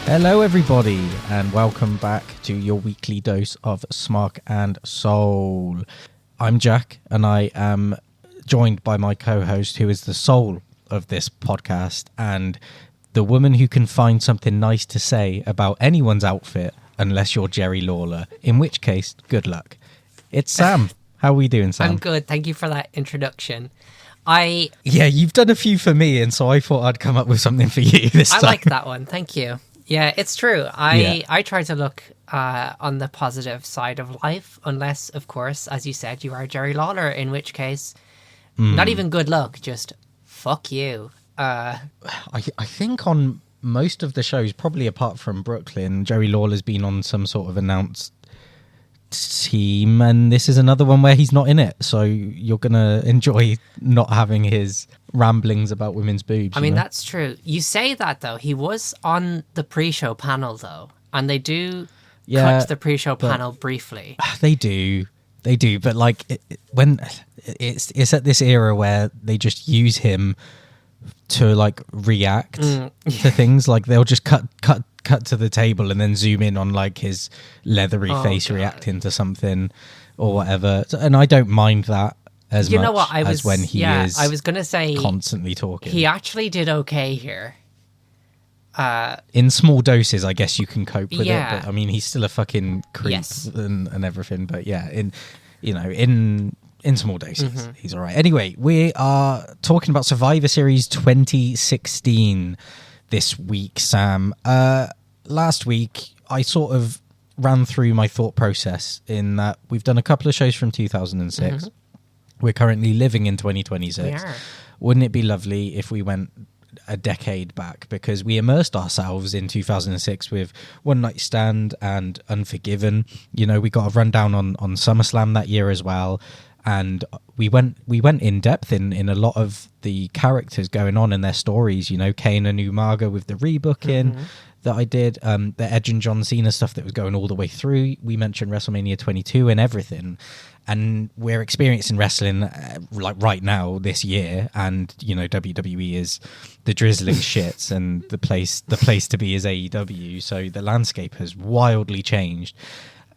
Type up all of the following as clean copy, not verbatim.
Hello everybody and welcome back to your weekly dose of Smark and Soul. I'm Jack and I am joined by my co-host who is the soul of this podcast and the woman who can find something nice to say about anyone's outfit unless you're Jerry Lawler, in which case, good luck. It's Sam. How are we doing, Sam? I'm good. Thank you for that introduction. Yeah, you've done a few for me and so I thought I'd come up with something for you this time. I like that one. Thank you. Yeah, it's true. I try to look on the positive side of life, unless, of course, as you said, you are Jerry Lawler, in which case, not even good luck, just fuck you. I think on most of the shows, probably apart from Brooklyn, Jerry Lawler's been on some sort of announced team, and this is another one where he's not in it, so you're gonna enjoy not having his ramblings about women's boobs. I mean, that's true. You say that though, he was on the pre-show panel though, and they do cut to the pre-show panel briefly. They do, but like when it's at this era where they just use him to like react to things, like they'll just cut to the table and then zoom in on like his leathery face reacting to something or whatever, and I don't mind that as much as when he is I was gonna say constantly talking. He actually did okay here. In small doses, I guess you can cope with it, but I mean he's still a fucking creep and everything, but yeah, in small doses, he's all right. Anyway, we are talking about Survivor Series 2016 this week, Sam. Last week, I sort of ran through my thought process in that we've done a couple of shows from 2006. We're currently living in 2026. Wouldn't it be lovely if we went a decade back? Because we immersed ourselves in 2006 with One Night Stand and Unforgiven. You know, we got a rundown on SummerSlam that year as well. And we went in depth in a lot of the characters going on in their stories. You know, Kane and Umaga with the rebooking that I did, the Edge and John Cena stuff that was going all the way through. We mentioned WrestleMania 22 and everything. And we're experiencing wrestling like right now this year, and you know WWE is the drizzling shits, and the place to be is AEW. So the landscape has wildly changed.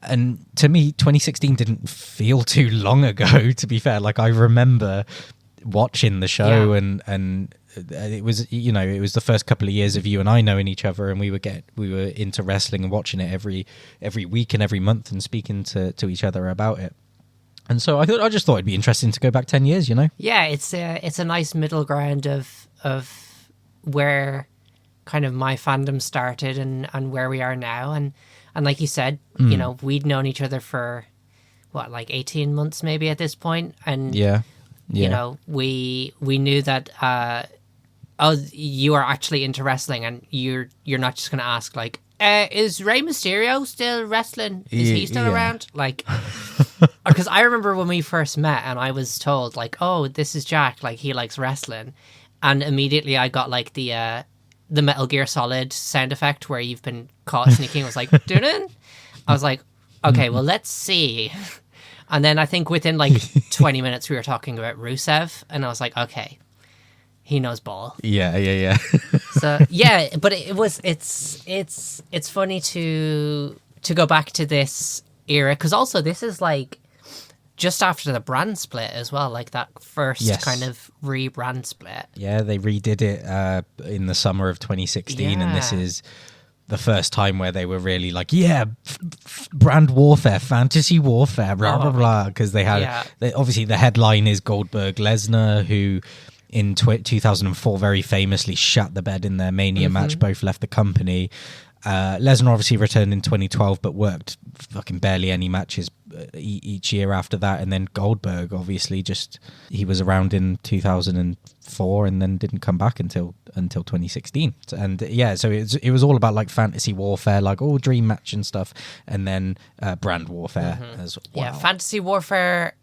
And to me, 2016 didn't feel too long ago, to be fair. Like, I remember watching the show and it was, you know, it was the first couple of years of you and I knowing each other, and we were into wrestling and watching it every week and every month and speaking to each other about it. And so I just thought it'd be interesting to go back 10 years, you know? Yeah, it's a nice middle ground of where kind of my fandom started and where we are now. And like you said, you know, we'd known each other for, what, like 18 months maybe at this point. And, you know, we knew that, you are actually into wrestling, and you're not just going to ask, like, is Rey Mysterio still wrestling? Is he still around? Like, because I remember when we first met and I was told, like, oh, this is Jack, like, he likes wrestling. And immediately I got, like, the Metal Gear Solid sound effect where you've been caught sneaking. I was like, dun-dun. I was like, okay, well, let's see. And then I think within like 20 minutes we were talking about Rusev, and I was like, okay, he knows ball. Yeah. So yeah, but it's funny to go back to this era, because also this is like just after the brand split as well, like that first kind of rebrand split. Yeah, they redid it in the summer of 2016, and this is the first time where they were really like, brand warfare, fantasy warfare, blah, blah, blah, because they had, obviously the headline is Goldberg Lesnar, who in 2004 very famously shat the bed in their Mania match, both left the company. Lesnar obviously returned in 2012, but worked fucking barely any matches each year after that. And then Goldberg, obviously, he was around in 2004 and then didn't come back until 2016. And yeah, so it was all about like fantasy warfare, like all dream match and stuff, and then brand warfare as well. Yeah, fantasy warfare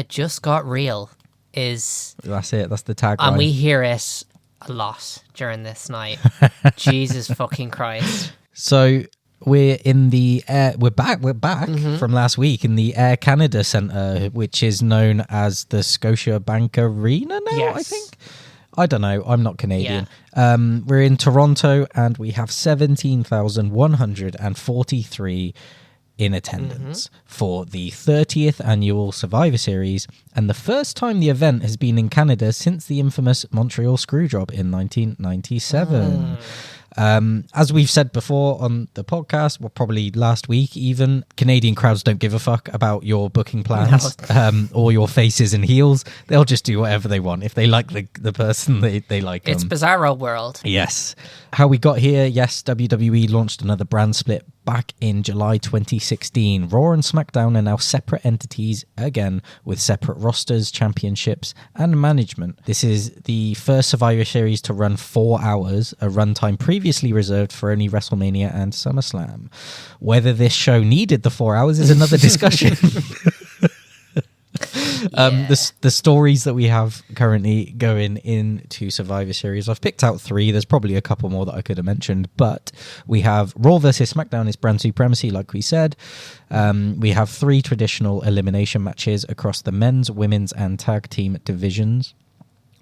just got real. That's it. That's the tagline. And we hear it a lot during this night. Jesus fucking Christ. So we're in the air. We're back from last week in the Air Canada Centre, which is known as the Scotiabank Arena now, I think. I don't know. I'm not Canadian. Yeah. We're in Toronto, and we have 17,143 in attendance for the 30th annual Survivor Series, and the first time the event has been in Canada since the infamous Montreal Screwjob in 1997. As we've said before on the podcast, well, probably last week even, Canadian crowds don't give a fuck about your booking plans or your faces and heels. They'll just do whatever they want. If they like the person, they like them. It's Bizarro World. Yes. How we got here, yes, WWE launched another brand split back in July 2016. Raw and SmackDown are now separate entities, again, with separate rosters, championships, and management. This is the first Survivor Series to run 4 hours, a runtime previously reserved for only WrestleMania and SummerSlam. Whether this show needed the 4 hours is another discussion. The stories that we have currently going into Survivor Series, I've picked out 3. There's probably a couple more that I could have mentioned, but we have Raw versus SmackDown is brand supremacy, like we said. We have 3 traditional elimination matches across the men's, women's, and tag team divisions.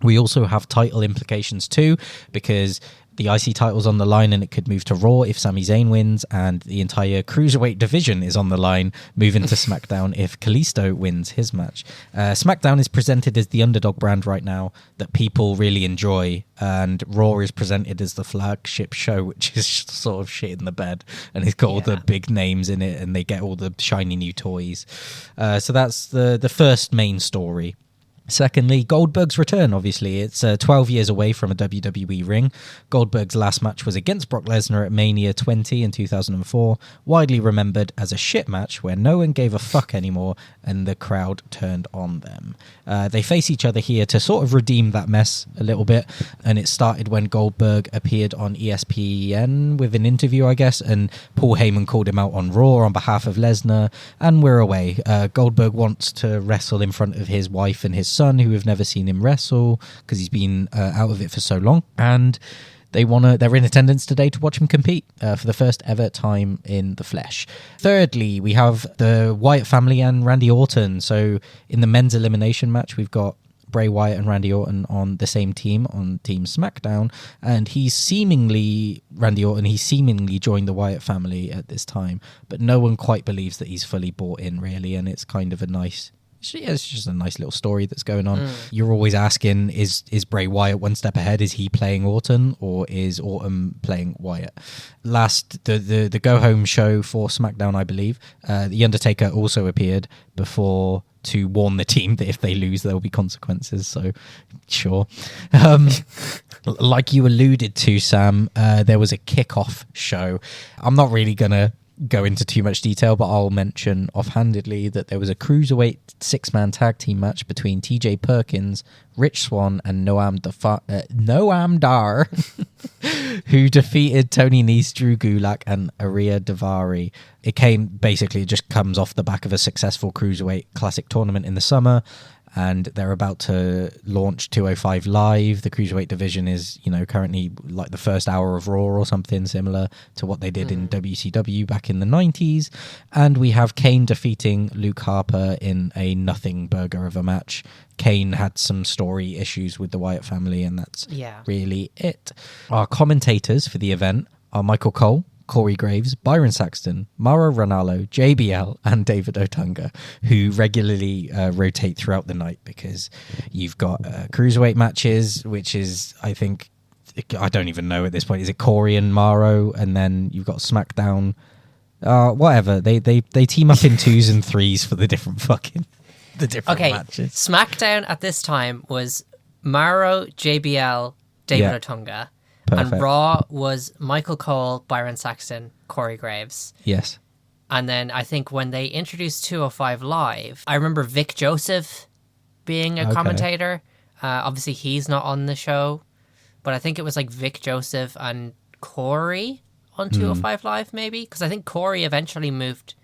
We also have title implications too, because the IC title's on the line and it could move to Raw if Sami Zayn wins, and the entire Cruiserweight division is on the line, moving to SmackDown if Kalisto wins his match. SmackDown is presented as the underdog brand right now that people really enjoy, and Raw is presented as the flagship show, which is sort of shit in the bed, and it's got all the big names in it and they get all the shiny new toys. So that's the first main story. Secondly, Goldberg's return, obviously. It's 12 years away from a WWE ring. Goldberg's last match was against Brock Lesnar at Mania 20 in 2004, widely remembered as a shit match where no one gave a fuck anymore and the crowd turned on them. They face each other here to sort of redeem that mess a little bit, and it started when Goldberg appeared on ESPN with an interview, I guess, and Paul Heyman called him out on Raw on behalf of Lesnar, and we're away. Goldberg wants to wrestle in front of his wife and his son, who have never seen him wrestle because he's been out of it for so long, and they're in attendance today to watch him compete for the first ever time in the flesh. Thirdly, we have the Wyatt family and Randy Orton. So in the men's elimination match, we've got Bray Wyatt and Randy Orton on the same team, on Team SmackDown, and Randy Orton seemingly joined the Wyatt family at this time, but no one quite believes that he's fully bought in, really, and it's kind of it's just a nice little story that's going on. You're always asking, is Bray Wyatt one step ahead? Is he playing Orton, or is Orton playing Wyatt? Last, the go-home show for SmackDown, I believe, The Undertaker also appeared before to warn the team that if they lose, there will be consequences. So, sure. Like you alluded to, Sam, there was a kickoff show. I'm not really going to go into too much detail, but I'll mention offhandedly that there was a Cruiserweight 6-man tag team match between TJ Perkins, Rich Swann, and Noam Dar, who defeated Tony Nese, Drew Gulak, and Ariya Daivari. It just comes off the back of a successful Cruiserweight Classic tournament in the summer, and they're about to launch 205 Live. The Cruiserweight division is, currently like the first hour of Raw or something similar to what they did in WCW back in the 90s. And we have Kane defeating Luke Harper in a nothing burger of a match. Kane had some story issues with the Wyatt family, and that's really it. Our commentators for the event are Michael Cole, Corey Graves, Byron Saxton, Mauro Ranallo, JBL, and David Otunga, who regularly rotate throughout the night, because you've got cruiserweight matches, which is, I think, I don't even know at this point, is it Corey and Mauro, and then you've got SmackDown, whatever. They team up in 2s and 3s for the different matches. SmackDown at this time was Mauro, JBL, David Otunga. Perfect. And Raw was Michael Cole, Byron Saxton, Corey Graves. Yes. And then I think when they introduced 205 Live, I remember Vic Joseph being a commentator. Obviously, he's not on the show, but I think it was like Vic Joseph and Corey on 205 Live, maybe? Because I think Corey eventually moved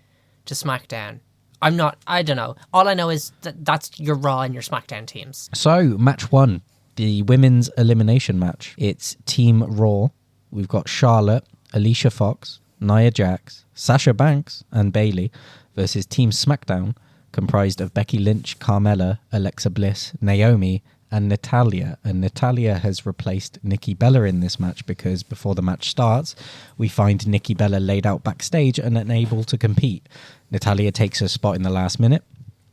to SmackDown. I don't know. All I know is that's your Raw and your SmackDown teams. So, match 1. The women's elimination match. It's Team Raw. We've got Charlotte, Alicia Fox, Nia Jax, Sasha Banks, and Bayley versus Team SmackDown, comprised of Becky Lynch, Carmella, Alexa Bliss, Naomi, and Natalya. And Natalya has replaced Nikki Bella in this match because before the match starts, we find Nikki Bella laid out backstage and unable to compete. Natalya takes her spot in the last minute.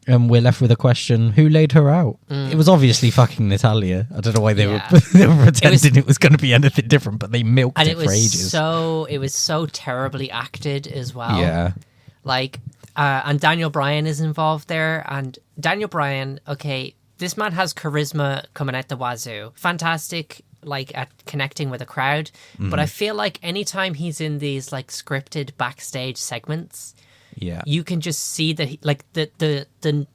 And we're left with a question, who laid her out? It was obviously fucking Natalya. I don't know why they were pretending it was going to be anything different, but they milked it for ages. It was so terribly acted as well. Yeah. Like, and Daniel Bryan is involved there. And Daniel Bryan, okay, this man has charisma coming out the wazoo. Fantastic, like, at connecting with a crowd. But I feel like anytime he's in these, like, scripted backstage segments... Yeah, you can just see that the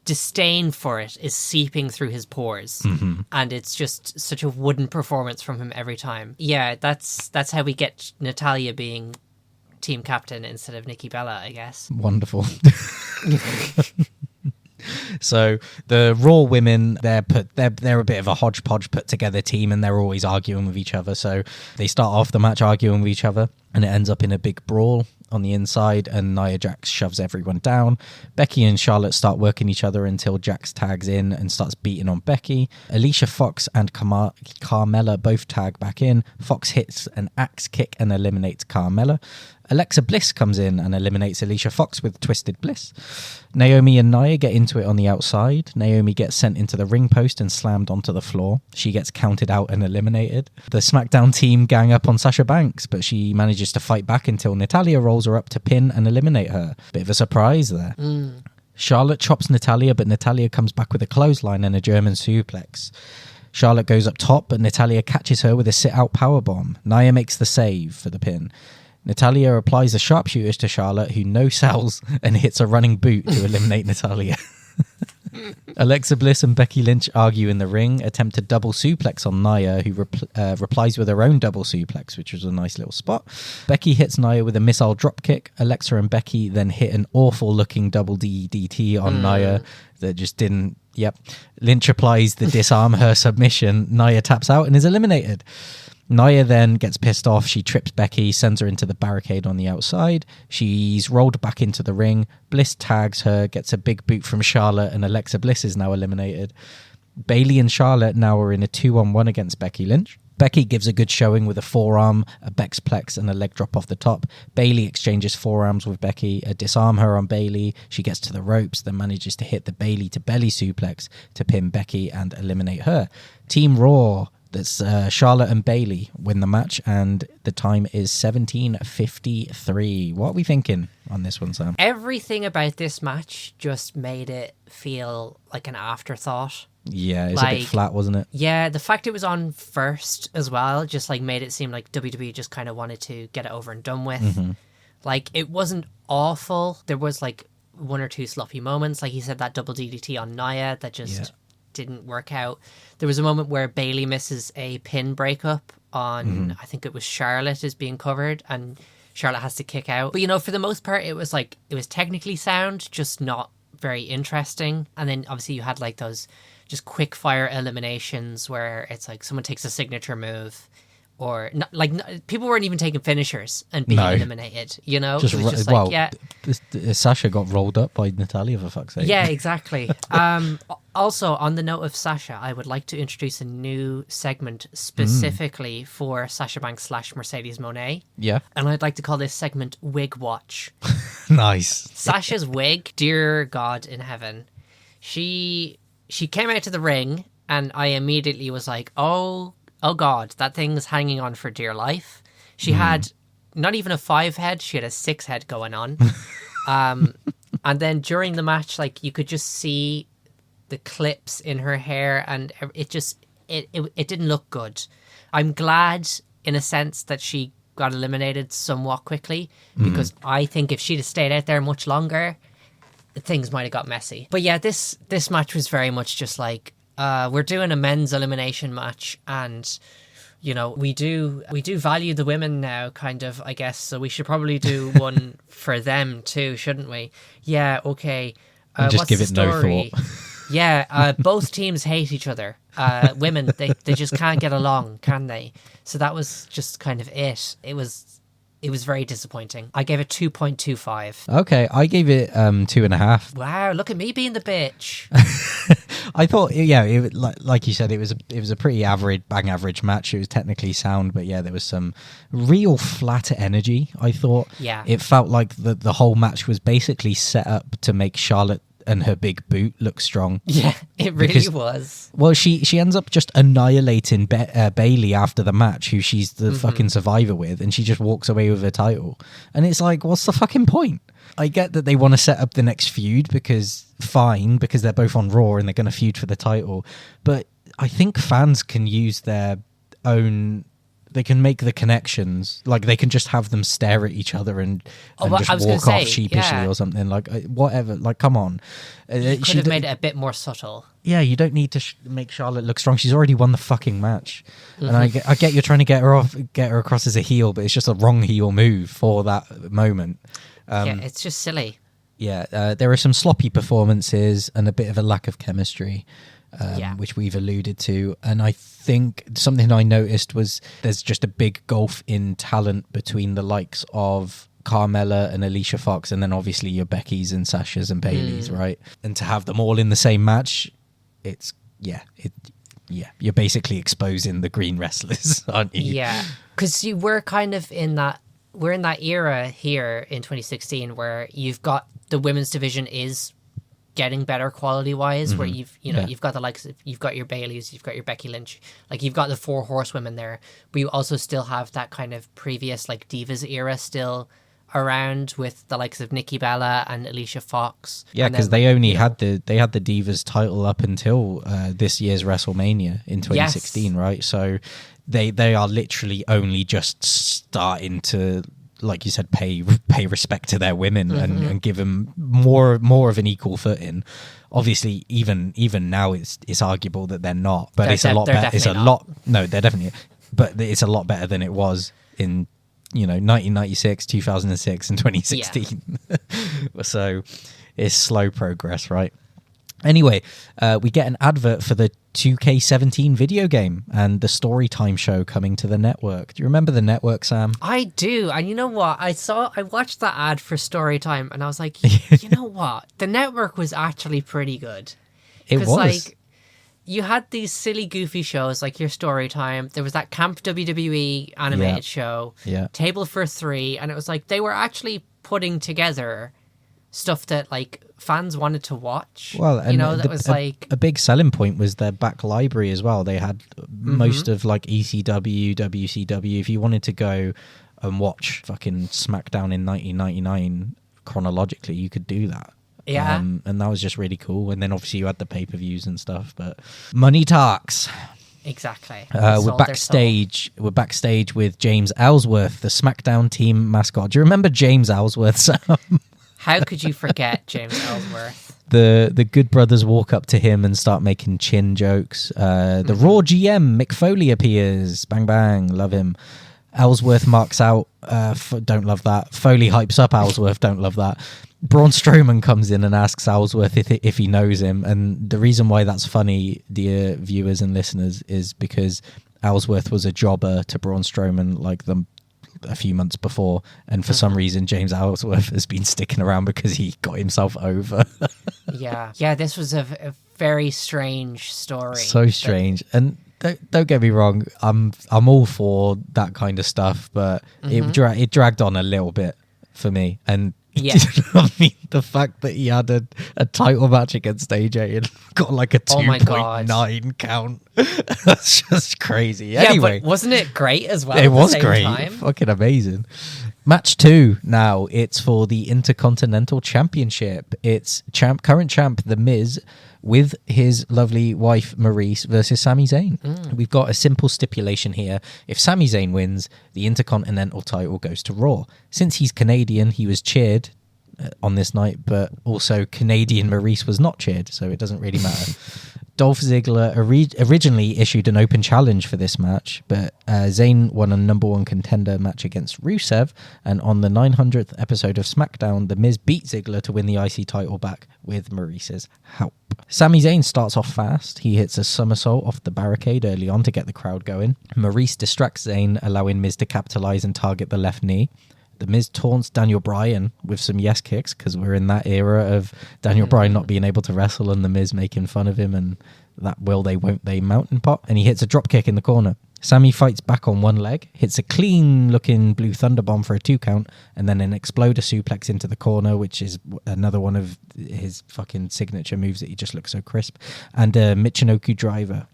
disdain for it is seeping through his pores, and it's just such a wooden performance from him every time. Yeah, that's how we get Natalya being team captain instead of Nikki Bella, I guess. Wonderful. So the Raw women, they're a bit of a hodgepodge put together team, and they're always arguing with each other. So they start off the match arguing with each other, and it ends up in a big brawl on the inside, and Nia Jax shoves everyone down. Becky and Charlotte start working each other until Jax tags in and starts beating on Becky. Alicia Fox and Carmella both tag back in. Fox hits an axe kick and eliminates Carmella. Alexa Bliss comes in and eliminates Alicia Fox with Twisted Bliss. Naomi and Nia get into it on the outside. Naomi gets sent into the ring post and slammed onto the floor. She gets counted out and eliminated. The SmackDown team gang up on Sasha Banks, but she manages to fight back until Natalya rolls her up to pin and eliminate her. Bit of a surprise there. Charlotte chops Natalya, but Natalya comes back with a clothesline and a German suplex. Charlotte goes up top, but Natalya catches her with a sit-out powerbomb. Nia makes the save for the pin. Natalya applies the sharpshooters to Charlotte, who no-sells and hits a running boot to eliminate Natalya. Alexa Bliss and Becky Lynch argue in the ring, attempt a double suplex on Nia, who replies with her own double suplex, which was a nice little spot. Becky hits Nia with a missile dropkick. Alexa and Becky then hit an awful-looking double DDT on Nia that just didn't... Yep. Lynch applies the disarm her submission. Nia taps out and is eliminated. Nia then gets pissed off. She trips Becky, sends her into the barricade on the outside. She's rolled back into the ring. Bliss tags her, gets a big boot from Charlotte, and Alexa Bliss is now eliminated. Bayley and Charlotte now are in a 2-on-1 against Becky Lynch. Becky gives a good showing with a forearm, a Bexplex, and a leg drop off the top. Bayley exchanges forearms with Becky, a disarm her on Bayley. She gets to the ropes, then manages to hit the Bayley to belly suplex to pin Becky and eliminate her. Team Raw... That's Charlotte and Bayley win the match, and the time is 17:53. What are we thinking on this one, Sam? Everything about this match just made it feel like an afterthought. Yeah, it's a bit flat, wasn't it? Yeah, the fact it was on first as well just like made it seem like WWE just kind of wanted to get it over and done with. Like, it wasn't awful. There was like one or two sloppy moments. Like you said, that double DDT on Nia that just... didn't work out. There was a moment where Bayley misses a pin breakup on, I think it was Charlotte is being covered, and Charlotte has to kick out. But, you know, for the most part, it was technically sound, just not very interesting. And then obviously you had like those just quick fire eliminations where it's like someone takes a signature move, or people weren't even taking finishers and being eliminated, you know? Sasha got rolled up by Natalya, for fuck's sake. Yeah, exactly. Also, on the note of Sasha, I would like to introduce a new segment specifically for Sasha Banks / Mercedes Moné. Yeah. And I'd like to call this segment Wig Watch. Nice. Sasha's wig, dear God in heaven. She came out to the ring, and I immediately was like, oh God, that thing's hanging on for dear life. She had not even a 5 head, she had a 6 head going on. And then during the match, like, you could just see the clips in her hair, and it just it didn't look good. I'm glad in a sense that she got eliminated somewhat quickly, because I think if she'd have stayed out there much longer, things might have got messy. But yeah, this match was very much just like, we're doing a men's elimination match, and you know, we do value the women now, kind of, I guess, so we should probably do one for them too, shouldn't we? Yeah, okay. Just what's give the it no story? thought. Yeah, both teams hate each other. Women, they just can't get along, can they? So that was just kind of it. It was it was very disappointing. I gave it 2.25. Okay, I gave it 2.5. Wow, look at me being the bitch. I thought, yeah, like you said, it was a pretty bang average match. It was technically sound, but yeah, there was some real flat energy. I thought, yeah, it felt like the whole match was basically set up to make Charlotte and her big boot look strong. Yeah, it really was. Well, she ends up just annihilating Bailey after the match, who she's the fucking survivor with, and she just walks away with her title. And it's like, what's the fucking point? I get that they want to set up the next feud because they're both on Raw and they're going to feud for the title. But I think fans can use their own... They can make the connections. Like, they can just have them stare at each other and just walk off sheepishly or something. Like, whatever. Like, come on. You could have made it a bit more subtle. Yeah, you don't need to make Charlotte look strong. She's already won the fucking match. And I get you're trying to get her across as a heel, but it's just a wrong heel move for that moment. Yeah, it's just silly. Yeah, there are some sloppy performances and a bit of a lack of chemistry. Which we've alluded to, and I think something I noticed was there's just a big gulf in talent between the likes of Carmella and Alicia Fox, and then obviously your Beckys and Sashas and Baileys, right? And to have them all in the same match, you're basically exposing the green wrestlers, aren't you? Yeah, because we're kind of in that era here in 2016 where you've got the women's division is getting better quality wise, where you've got the likes of, you've got your Baileys, you've got your Becky Lynch, like you've got the 4 horsewomen there, but you also still have that kind of previous like Divas era still around with the likes of Nikki Bella and Alicia Fox. Yeah, because they only had the Divas title up until this year's WrestleMania in 2016, right? So they are literally only just starting to, like you said, pay respect to their women and give them more of an equal footing. Obviously, even now, it's arguable that they're not, but it's a lot better. It's a lot. No, they're definitely, but it's a lot better than it was in 1996, 2006, and 2016. Yeah. So it's slow progress, right? Anyway, we get an advert for the 2K17 video game and the Storytime show coming to the network. Do you remember the network, Sam? I do. And you know what? I watched that ad for Storytime and I was like, you know what? The network was actually pretty good. It was. Like, you had these silly, goofy shows like your Storytime. There was that Camp WWE animated show, Table for Three. And it was like they were actually putting together stuff that like fans wanted to watch. Well, and a big selling point was their back library as well. They had most of like ECW, WCW. If you wanted to go and watch fucking SmackDown in 1999 chronologically, you could do that. Yeah. And that was just really cool. And then obviously you had the pay-per-views and stuff, but money talks. Exactly. We're backstage with James Ellsworth, the SmackDown team mascot. Do you remember James Ellsworth, Sam? How could you forget James Ellsworth? The Good Brothers walk up to him and start making chin jokes. The Raw GM, Mick Foley, appears. Bang, bang. Love him. Ellsworth marks out. Don't love that. Foley hypes up Ellsworth. Don't love that. Braun Strowman comes in and asks Ellsworth if he knows him. And the reason why that's funny, dear viewers and listeners, is because Ellsworth was a jobber to Braun Strowman like a few months before, and for some reason James Ellsworth has been sticking around because he got himself over. yeah, this was a very strange story. So strange. And don't get me wrong, I'm all for that kind of stuff, but it dragged on a little bit for me. And yeah, I mean, the fact that he had a title match against AJ and got like a 2.9 count, that's just crazy. Yeah, anyway, but wasn't it great as well? It was great. Fucking amazing. Match 2 now. It's for the Intercontinental Championship. It's current champ, The Miz, with his lovely wife, Maurice, versus Sami Zayn. We've got a simple stipulation here. If Sami Zayn wins, the Intercontinental title goes to Raw. Since he's Canadian, he was cheered on this night, but also Canadian Maurice was not cheered, so it doesn't really matter. Dolph Ziggler originally issued an open challenge for this match, but Zayn won a number 1 contender match against Rusev, and on the 900th episode of SmackDown, The Miz beat Ziggler to win the IC title back with Maurice's help. Sami Zayn starts off fast. He hits a somersault off the barricade early on to get the crowd going. Maurice distracts Zayn, allowing Miz to capitalize and target the left knee. The Miz taunts Daniel Bryan with some yes kicks, because we're in that era of Daniel Bryan not being able to wrestle and the Miz making fun of him and that will they, won't they mountain pop. And he hits a drop kick in the corner. Sami fights back on one leg, hits a clean-looking blue thunder bomb for a 2 count, and then an exploder suplex into the corner, which is another one of his fucking signature moves that he just looks so crisp, and a Michinoku driver.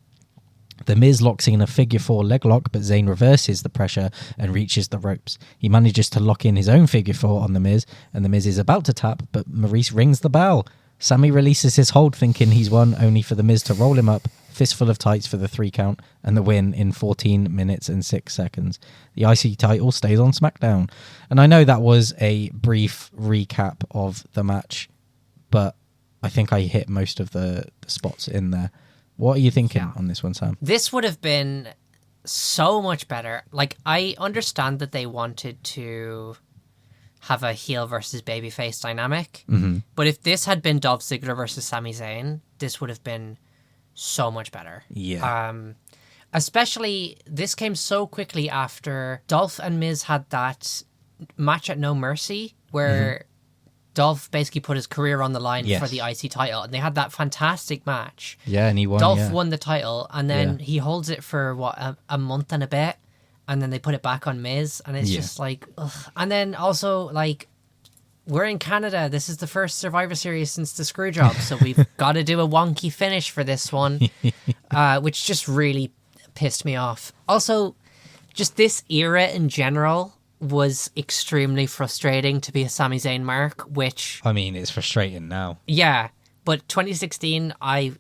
The Miz locks in a figure 4 leg lock, but Zayn reverses the pressure and reaches the ropes. He manages to lock in his own figure 4 on the Miz, and the Miz is about to tap, but Maurice rings the bell. Sami releases his hold, thinking he's won, only for the Miz to roll him up, fistful of tights for the 3 count, and the win in 14 minutes and 6 seconds. The IC title stays on SmackDown. And I know that was a brief recap of the match, but I think I hit most of the spots in there. What are you thinking on this one, Sam? This would have been so much better. Like, I understand that they wanted to have a heel versus babyface dynamic, but if this had been Dolph Ziggler versus Sami Zayn, this would have been so much better. Yeah. Especially, this came so quickly after Dolph and Miz had that match at No Mercy, where Dolph basically put his career on the line for the IC title, and they had that fantastic match. Yeah, and he won. Dolph won the title, and then he holds it for a month and a bit, and then they put it back on Miz, and it's just like, ugh. And then also, like, we're in Canada. This is the first Survivor Series since the Screwjob, so we've got to do a wonky finish for this one, which just really pissed me off. Also, just this era in general was extremely frustrating to be a Sami Zayn mark, which... I mean, it's frustrating now. Yeah, but 2016, I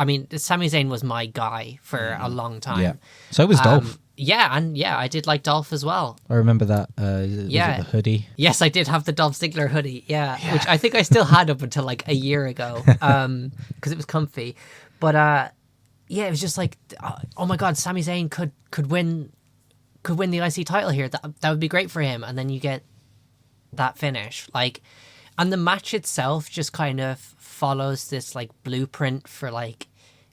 mean, Sami Zayn was my guy for a long time. Yeah. So was Dolph. I ddid like Dolph as well. I remember that. Was it the hoodie? Yes, I did have the Dolph Ziggler hoodie, which I think I still had up until like a year ago, because it was comfy. But it was just like, oh my God, Sami Zayn could win the IC title here. That would be great for him. And then you get that finish. Like, and the match itself just kind of follows this like blueprint for like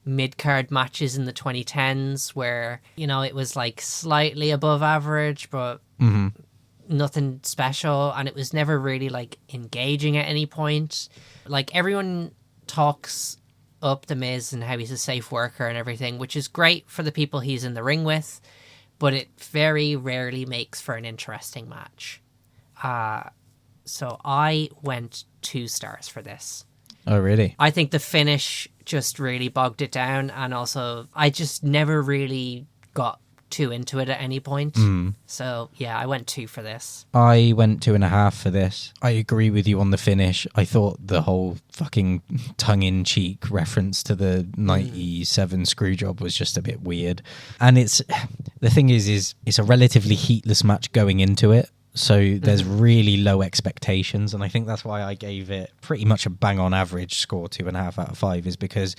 mid-card matches in the 2010s where, you know, it was like slightly above average, but nothing special. And it was never really like engaging at any point. Like, everyone talks up the Miz and how he's a safe worker and everything, which is great for the people he's in the ring with, but it very rarely makes for an interesting match. So I went 2 stars for this. Oh, really? I think the finish just really bogged it down, and also I just never really got too into it at any point. So yeah, I went 2 for this. I went 2.5 for this. I agree with you on the finish. I thought the whole fucking tongue-in-cheek reference to the 97 Screwjob was just a bit weird. And the thing is it's a relatively heatless match going into it. So there's really low expectations, and I think that's why I gave it pretty much a bang-on average score, 2.5 out of 5, is because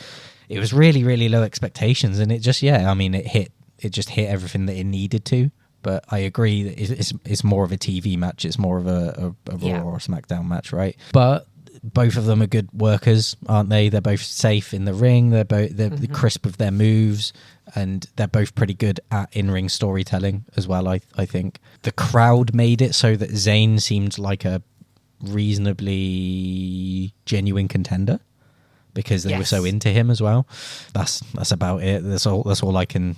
it was really, really low expectations, and it just, it just hit everything that it needed to. But I agree that it's more of a TV match, it's more of a Raw or a SmackDown match, right? But both of them are good workers, aren't they? They're both safe in the ring, they're crisp with their moves, and they're both pretty good at in-ring storytelling as well, I think. The crowd made it so that Zayn seemed like a reasonably genuine contender because they were so into him as well. That's about it. That's all I can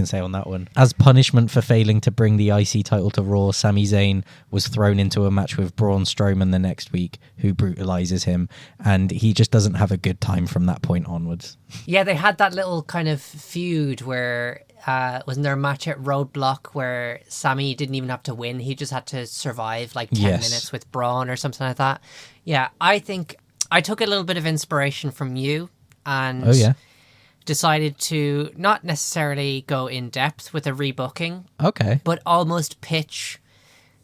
say on that one. As punishment for failing to bring the IC title to Raw, Sami Zayn was thrown into a match with Braun Strowman the next week, who brutalizes him, and he just doesn't have a good time from that point onwards. Yeah, they had that little kind of feud where wasn't there a match at Roadblock where Sami didn't even have to win, he just had to survive like 10 minutes with Braun or something like that. Yeah, I think I took a little bit of inspiration from you and decided to not necessarily go in depth with a rebooking. Okay. But almost pitch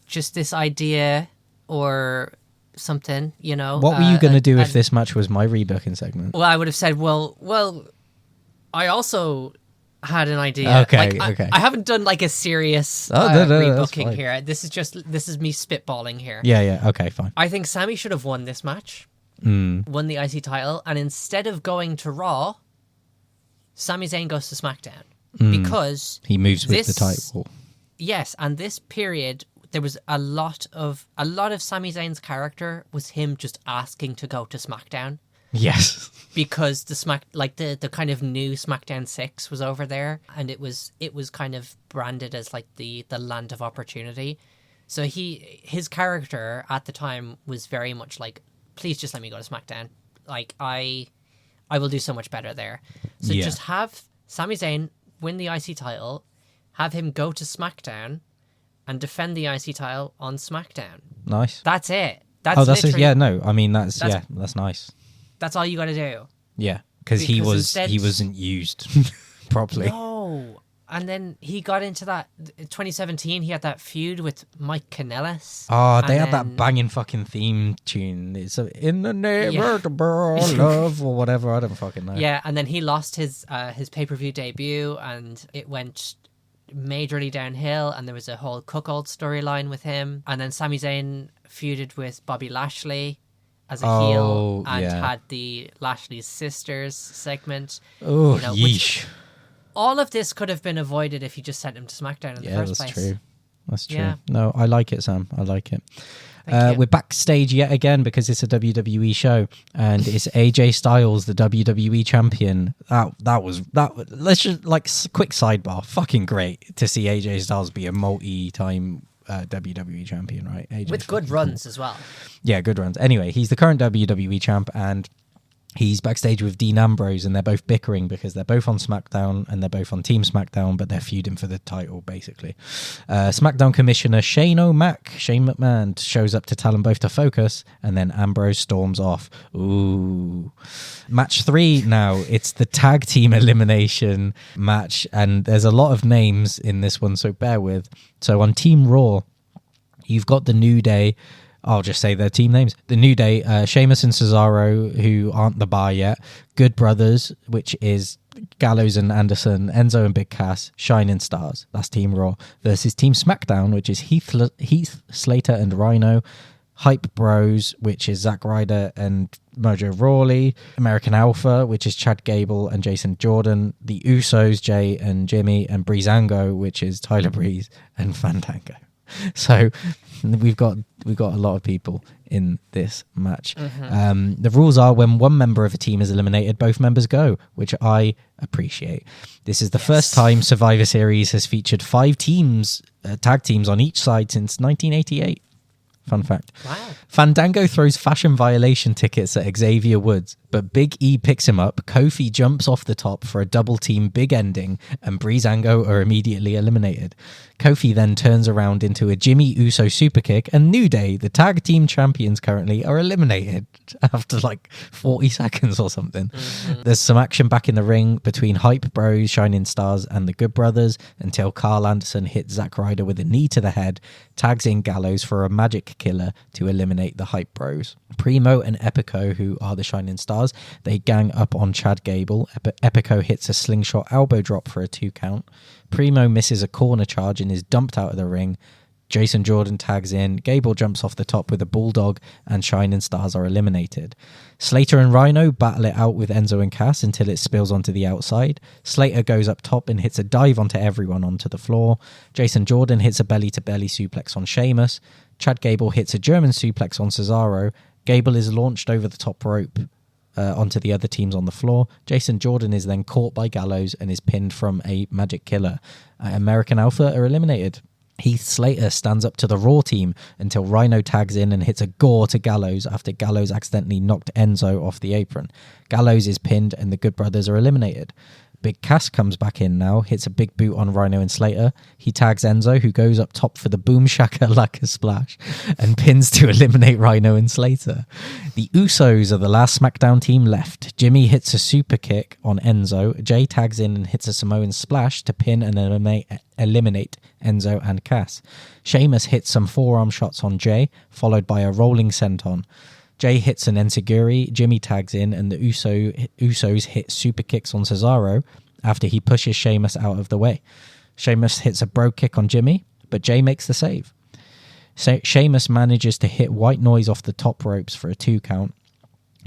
just this idea or something, you know. What were you going to do if this match was my rebooking segment? Well, I would have said, well, I also had an idea. Okay. I haven't done like a serious rebooking here. This is me spitballing here. Yeah. Okay, fine. I think Sami should have won this match. Won the IC title, and instead of going to Raw, Sami Zayn goes to SmackDown because he moves with the title. Yes, and this period there was a lot of Sami Zayn's character was him just asking to go to SmackDown. Yes. Because the kind of new SmackDown 6 was over there, and it was kind of branded as like the land of opportunity. So his character at the time was very much like, please just let me go to SmackDown. Like I will do so much better there. So just have Sami Zayn win the IC title, have him go to SmackDown and defend the IC title on SmackDown. Nice. That's it. That's it. Yeah, no, I mean that's nice. That's all you got to do. Yeah, because he wasn't used properly. No, and then he got into that 2017. He had that feud with Mike Kanellis. Oh, they had that banging fucking theme tune. It's in the name of the love or whatever. I don't fucking know. Yeah, and then he lost his pay-per-view debut, and it went majorly downhill. And there was a whole cuckold storyline with him. And then Sami Zayn feuded with Bobby Lashley as a heel, and had the Lashley's sisters segment. Oh, yeesh. All of this could have been avoided if you just sent him to SmackDown in the first place. Yeah, that's true. Yeah. No, I like it, Sam. I like it. Thank you. We're backstage yet again because it's a WWE show, and it's AJ Styles, the WWE champion. Let's just quick sidebar. Fucking great to see AJ Styles be a multi-time WWE champion, right? AJ's with good runs as well. Yeah, good runs. Anyway, he's the current WWE champ, and he's backstage with Dean Ambrose, and they're both bickering because they're both on SmackDown and they're both on Team SmackDown, but they're feuding for the title, basically. SmackDown Commissioner Shane McMahon, shows up to tell them both to focus, and then Ambrose storms off. Ooh. Match 3 now. It's the tag team elimination match, and there's a lot of names in this one, so bear with. So on Team Raw, you've got the New Day. I'll just say their team names. The New Day, Sheamus and Cesaro, who aren't the bar yet. Good Brothers, which is Gallows and Anderson, Enzo and Big Cass, Shining Stars. That's Team Raw. Versus Team SmackDown, which is Heath Slater and Rhino. Hype Bros, which is Zack Ryder and Mojo Rawley. American Alpha, which is Chad Gable and Jason Jordan. The Usos, Jay and Jimmy. And Breezango, which is Tyler Breeze and Fandango. So we've got a lot of people in this match. Mm-hmm. The rules are when one member of a team is eliminated, both members go, which I appreciate. This is the first time Survivor Series has featured 5 teams, tag teams on each side since 1988. Fun fact. Wow. Fandango throws fashion violation tickets at Xavier Woods, but Big E picks him up, Kofi jumps off the top for a double team big ending, and Breezango are immediately eliminated. Kofi then turns around into a Jimmy Uso superkick, and New Day, the tag team champions currently, are eliminated after 40 seconds or something. Mm-hmm. There's some action back in the ring between Hype Bros, Shining Stars, and the Good Brothers until Carl Anderson hits Zack Ryder with a knee to the head, tags in Gallows for a magic killer to eliminate the Hype Bros. Primo and Epico, who are the Shining Stars, they gang up on Chad Gable. Epico hits a slingshot elbow drop for a 2 count. Primo misses a corner charge and is dumped out of the ring. Jason Jordan tags in, Gable jumps off the top with a bulldog, and Shining Stars are eliminated. Slater and Rhino battle it out with Enzo and Cass until it spills onto the outside. Slater goes up top and hits a dive onto everyone onto the floor. Jason Jordan hits a belly-to-belly suplex on Sheamus. Chad Gable hits a German suplex on Cesaro. Gable is launched over the top rope onto the other teams on the floor. Jason Jordan is then caught by Gallows and is pinned from a magic killer. American Alpha are eliminated. Heath Slater stands up to the Raw team until Rhino tags in and hits a gore to Gallows after Gallows accidentally knocked Enzo off the apron. Gallows is pinned and the Good Brothers are eliminated. Big Cass comes back in now, hits a big boot on Rhino and Slater. He tags Enzo, who goes up top for the Boom Shaka Laka Splash and pins to eliminate Rhino and Slater. The Usos are the last SmackDown team left. Jimmy hits a super kick on Enzo. Jay tags in and hits a Samoan Splash to pin and eliminate Enzo and Cass. Sheamus hits some forearm shots on Jay, followed by a rolling senton. Jay hits an enziguri, Jimmy tags in, and the Usos hit super kicks on Cesaro after he pushes Sheamus out of the way. Sheamus hits a bro kick on Jimmy, but Jay makes the save. Sheamus manages to hit White Noise off the top ropes for a 2 count.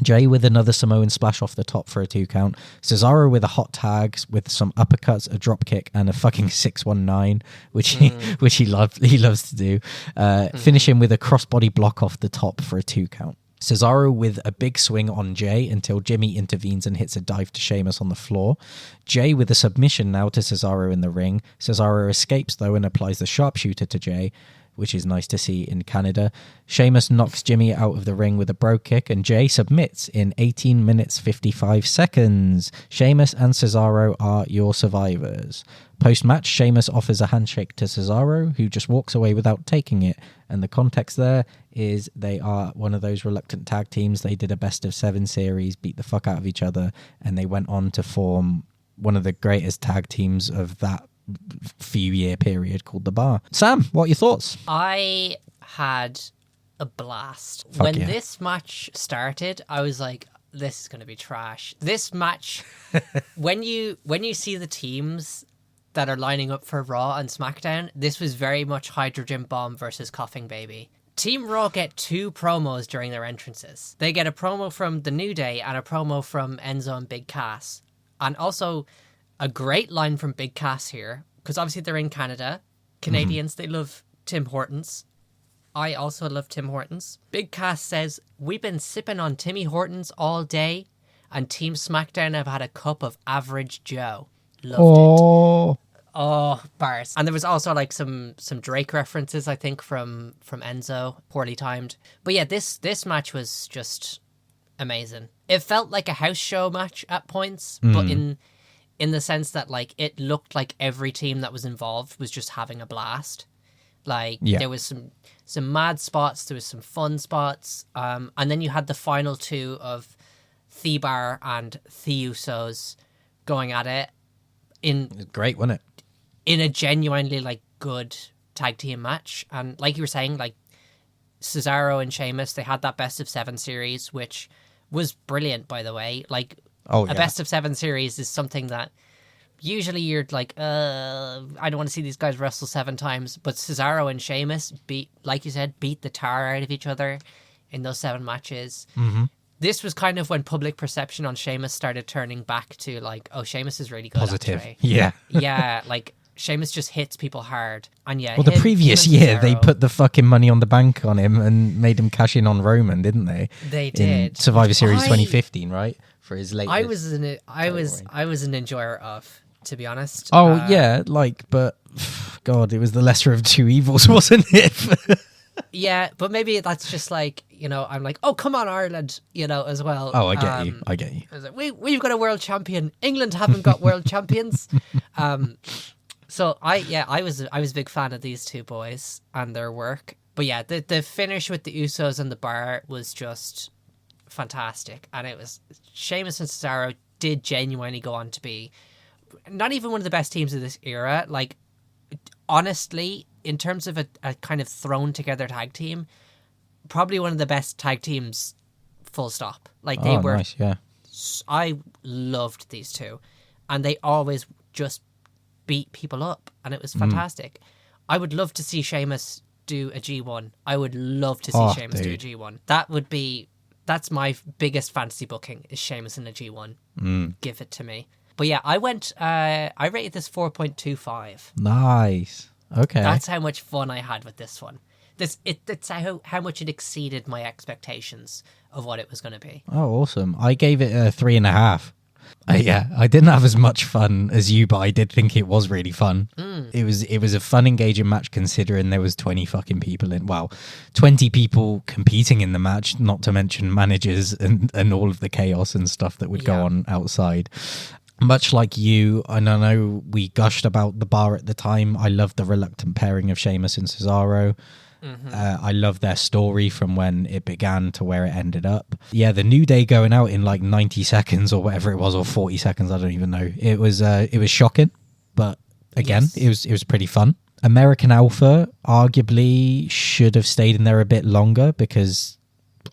Jay with another Samoan splash off the top for a 2 count. Cesaro with a hot tag with some uppercuts, a drop kick, and a fucking 619, which he loves to do. Finish him with a crossbody block off the top for a 2 count. Cesaro with a big swing on Jay until Jimmy intervenes and hits a dive to Sheamus on the floor. Jay with a submission now to Cesaro in the ring. Cesaro escapes though and applies the sharpshooter to Jay, which is nice to see in Canada. Sheamus knocks Jimmy out of the ring with a bro kick, and Jay submits in 18 minutes 55 seconds. Sheamus and Cesaro are your survivors. Post-match, Sheamus offers a handshake to Cesaro, who just walks away without taking it. And the context there is they are one of those reluctant tag teams. They did a best-of-7 series, beat the fuck out of each other, and they went on to form one of the greatest tag teams of that few year period called The Bar. Sam, what are your thoughts? I had a blast. Fuck yeah. This match started, I was like, this is going to be trash. This match, when you see the teams that are lining up for Raw and SmackDown, this was very much Hydrogen Bomb versus Coughing Baby. Team Raw get 2 promos during their entrances. They get a promo from The New Day and a promo from Enzo and Big Cass. And also a great line from Big Cass here, because obviously they're in Canada. Canadians, they love Tim Hortons. I also love Tim Hortons. Big Cass says, "We've been sipping on Timmy Hortons all day, and Team SmackDown have had a cup of Average Joe." Loved it. Oh, bars. And there was also like some Drake references, I think, from Enzo, poorly timed. But yeah, this match was just amazing. It felt like a house show match at points, but in the sense that like it looked like every team that was involved was just having a blast. Like there was some mad spots, there was some fun spots, and then you had the final 2 of Thebar and The Usos going at it. It was great, wasn't it? In a genuinely like good tag team match. And like you were saying, like Cesaro and Sheamus, they had that best of 7 series, which was brilliant, by the way. Like a best of 7 series is something that usually you're like, I don't want to see these guys wrestle 7 times. But Cesaro and Sheamus beat the tar out of each other in those 7 matches. This was kind of when public perception on Sheamus started turning back to like, oh, Sheamus is really good. Positive. Actually. Yeah. Like Sheamus just hits people hard. And yeah. Well, the previous year, they put the fucking money on the bank on him and made him cash in on Roman, didn't they? They did. In Survivor Series 2015, right? For his latest. I was an enjoyer of, to be honest. Oh, yeah. Like, but God, it was the lesser of 2 evils, wasn't it? Yeah, but maybe that's just like, you know, I'm like, oh, come on, Ireland, you know, as well. Oh, I get you. I get you. I was like, we've got a world champion. England haven't got world champions. So I was a big fan of these 2 boys and their work. But yeah, the finish with the Usos and the Bar was just fantastic. And it was Sheamus and Cesaro did genuinely go on to be not even one of the best teams of this era. Like, honestly, in terms of a kind of thrown together tag team, probably one of the best tag teams, full stop. Like they were nice, yeah. I loved these 2, and they always just beat people up, and it was fantastic. I would love to see Sheamus do a G1. I would love to see Sheamus do a G1. That's my biggest fantasy booking, is Sheamus in a G1. Give it to me. But yeah, I rated this 4.25. Nice. Okay. That's how much fun I had with this one. That's how much it exceeded my expectations of what it was going to be. Oh, awesome. I gave it a 3.5. I didn't have as much fun as you, but I did think it was really fun. It was a fun, engaging match, considering there was 20 fucking people 20 people competing in the match, not to mention managers and all of the chaos and stuff that would go on outside. Much like you, and I know we gushed about the Bar at the time, I love the reluctant pairing of Sheamus and Cesaro. I love their story from when it began to where it ended up. Yeah, the New Day going out in like 90 seconds or whatever it was, or 40 seconds, I don't even know. It was shocking, but again, it was pretty fun. American Alpha arguably should have stayed in there a bit longer, because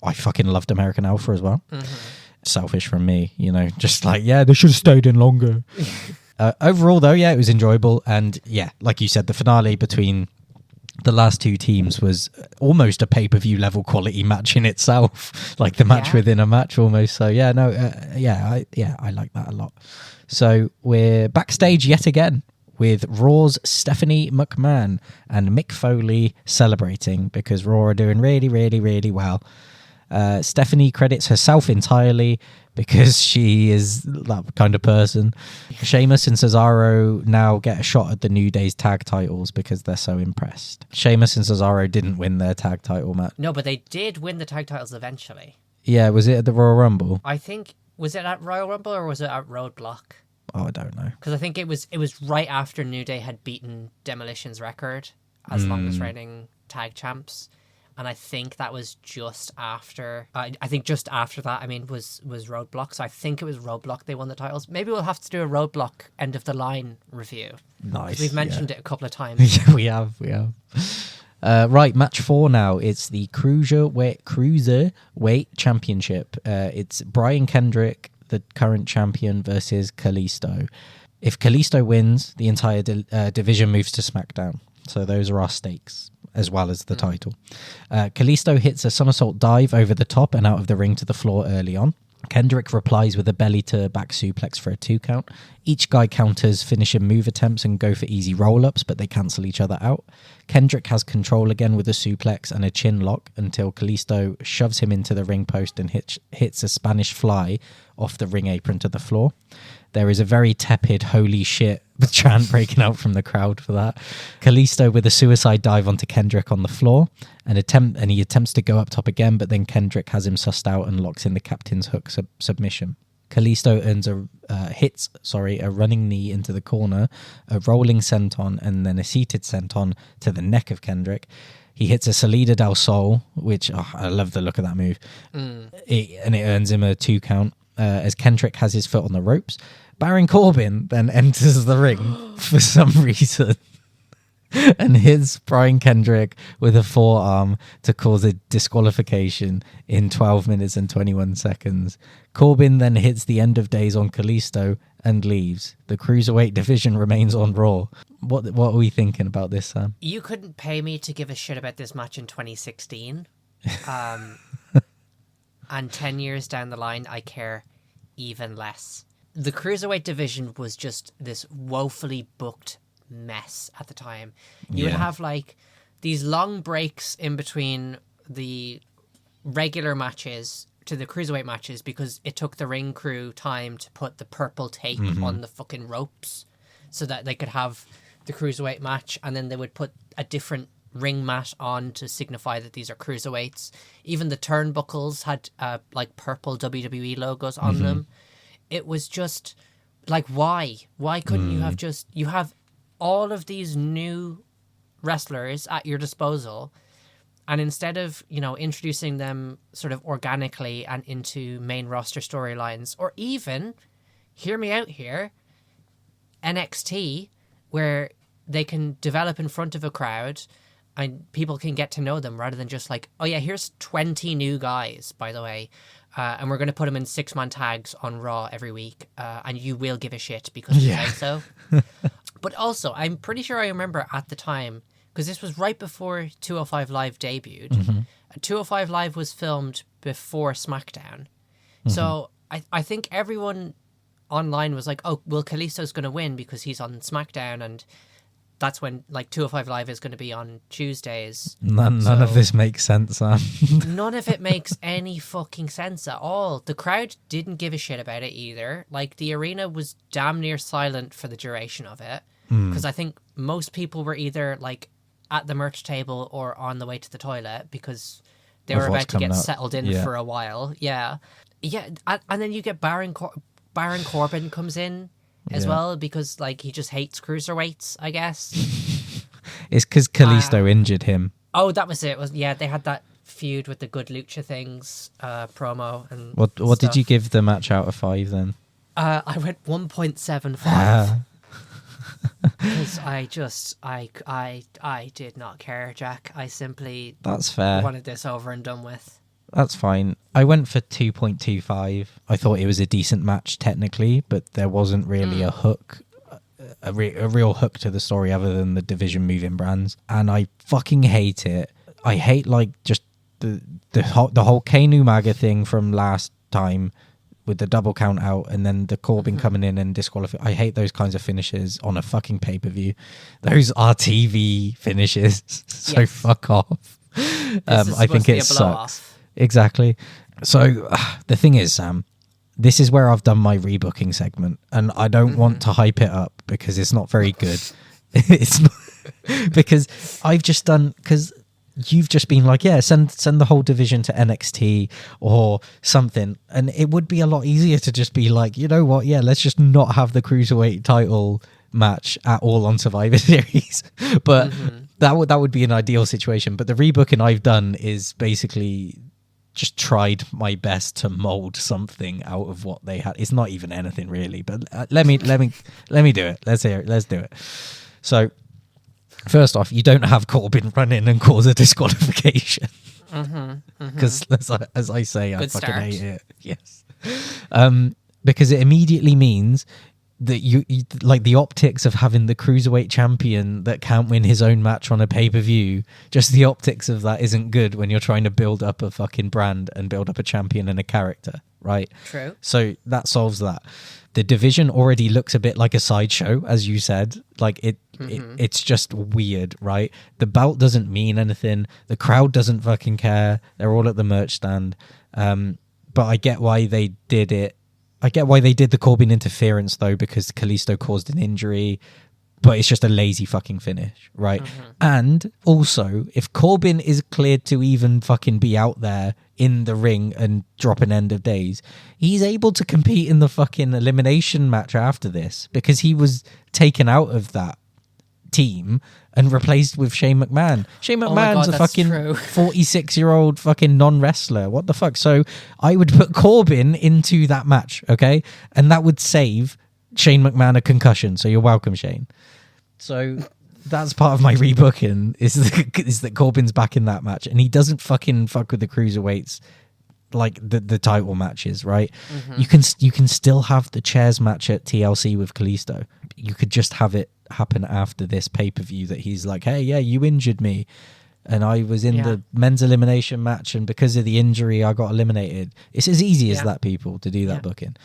I fucking loved American Alpha as well. Selfish from me, you know, just like, they should have stayed in longer. Overall though, it was enjoyable, and like you said, the finale between the last two teams was almost a pay-per-view level quality match in itself, like the match within a match almost. So I like that a lot. So we're backstage yet again with Raw's Stephanie McMahon and Mick Foley celebrating because Raw are doing really, really, really well. Stephanie credits herself entirely because she is that kind of person. Sheamus and Cesaro now get a shot at the New Day's tag titles because they're so impressed. Sheamus and Cesaro didn't win their tag title match. No, but they did win the tag titles eventually. Yeah, was it at the Royal Rumble? I think, was it at Royal Rumble or was it at Roadblock? Oh, I don't know. Because I think it was right after New Day had beaten Demolition's record as longest reigning tag champs. And I think that was just after. I think just after that, was Roadblock. So I think it was Roadblock they won the titles. Maybe we'll have to do a Roadblock end of the line review. Nice. We've mentioned it a couple of times. Yeah, we have. Right, match 4 now. It's the Cruiserweight Championship. It's Brian Kendrick, the current champion, versus Kalisto. If Kalisto wins, the entire division moves to SmackDown. So those are our stakes, as well as the title. Kalisto hits a somersault dive over the top and out of the ring to the floor early on. Kendrick replies with a belly-to-back suplex for a 2 count. Each guy counters finishing move attempts and go for easy roll-ups, but they cancel each other out. Kendrick has control again with a suplex and a chin lock until Kalisto shoves him into the ring post and hits a Spanish fly off the ring apron to the floor. There is a very tepid "holy shit" chant breaking out from the crowd for that. Kalisto with a suicide dive onto Kendrick on the floor and he attempts to go up top again, but then Kendrick has him sussed out and locks in the captain's hook submission. Kalisto earns a running knee into the corner, a rolling senton, and then a seated senton to the neck of Kendrick. He hits a Salida del Sol, which I love the look of that move, and it earns him a 2 count. As Kendrick has his foot on the ropes, Baron Corbin then enters the ring for some reason and hits Brian Kendrick with a forearm to cause a disqualification in 12 minutes and 21 seconds. Corbin then hits the end of days on Kalisto and leaves. The Cruiserweight division remains on Raw. What are we thinking about this, Sam? You couldn't pay me to give a shit about this match in 2016. And 10 years down the line, I care even less. The Cruiserweight division was just this woefully booked mess at the time. You would have these long breaks in between the regular matches to the Cruiserweight matches because it took the ring crew time to put the purple tape on the fucking ropes so that they could have the Cruiserweight match, and then they would put a different ring mat on to signify that these are cruiserweights. Even the turnbuckles had purple WWE logos on them. It was just why couldn't you have all of these new wrestlers at your disposal, and instead of introducing them sort of organically and into main roster storylines, or even hear me out here, NXT, where they can develop in front of a crowd and people can get to know them rather than just here's 20 new guys, by the way, and we're going to put them in 6-man tags on Raw every week, and you will give a shit because you say so. But also, I'm pretty sure I remember at the time, because this was right before 205 Live debuted. 205 Live was filmed before SmackDown. So I think everyone online was like, oh, well, Kalisto's going to win because he's on SmackDown, and that's when 205 Live is going to be on Tuesdays. None of this makes sense, Sam. None of it makes any fucking sense at all. The crowd didn't give a shit about it either. The arena was damn near silent for the duration of it, because I think most people were either at the merch table or on the way to the toilet because they were about to get settled in for a while. Yeah, and then you get Baron Corbin comes in as well, because he just hates cruiserweights, I guess. It's because Kalisto injured him. Oh, that was it. They had that feud with the Good Lucha Things promo. And what did you give the match out of 5 then? I went 1.75 because I did not care, Jack. I simply that's fair. Wanted this over and done with. That's fine. I went for 2.25. I thought it was a decent match technically, but there wasn't really a hook a real hook to the story other than the division moving brands, and I fucking hate it. I hate like just the whole Kane Umaga thing from last time with the double count out and then the Corbin coming in and disqualifying. I hate those kinds of finishes on a fucking pay-per-view. Those are TV finishes, so fuck off. I think it sucks. Exactly. So the thing is, Sam, this is where I've done my rebooking segment, and I don't want to hype it up because it's not very good. It's not, because I've just done, because you've just been like, yeah, send the whole division to NXT or something, and it would be a lot easier to just be like, you know what, yeah, let's just not have the cruiserweight title match at all on Survivor Series. But that would be an ideal situation. But the rebooking I've done is basically just tried my best to mold something out of what they had. It's not even anything really, but let me do it. Let's hear it. Let's do it. So first off, you don't have Corbin run in and cause a disqualification. Because as I say, I fucking hate it. Yes. Because it immediately means that you like the optics of having the cruiserweight champion that can't win his own match on a pay-per-view. Just the optics of that isn't good when you're trying to build up a fucking brand and build up a champion and a character, right? True. So that solves that. The division already looks a bit like a sideshow, as you said. Like it's just weird, right? The belt doesn't mean anything. The crowd doesn't fucking care. They're all at the merch stand. But I get why they did it. I get why they did the Corbin interference, though, because Kalisto caused an injury. But it's just a lazy fucking finish, right? And also, if Corbin is cleared to even fucking be out there in the ring and drop an end of days, he's able to compete in the fucking elimination match after this because he was taken out of that team and replaced with Shane McMahon. Shane McMahon's a fucking 46-year-old fucking non-wrestler. What the fuck? So I would put Corbin into that match, okay? And that would save Shane McMahon a concussion. So you're welcome, Shane. So that's part of my rebooking is that Corbin's back in that match and he doesn't fucking fuck with the cruiserweights like the title matches, right? You can still have the chairs match at TLC with Kalisto. You could just have it happen after this pay-per-view that he's like, hey, yeah, you injured me and I was in the men's elimination match and because of the injury I got eliminated. It's as easy as that, people, to do that booking.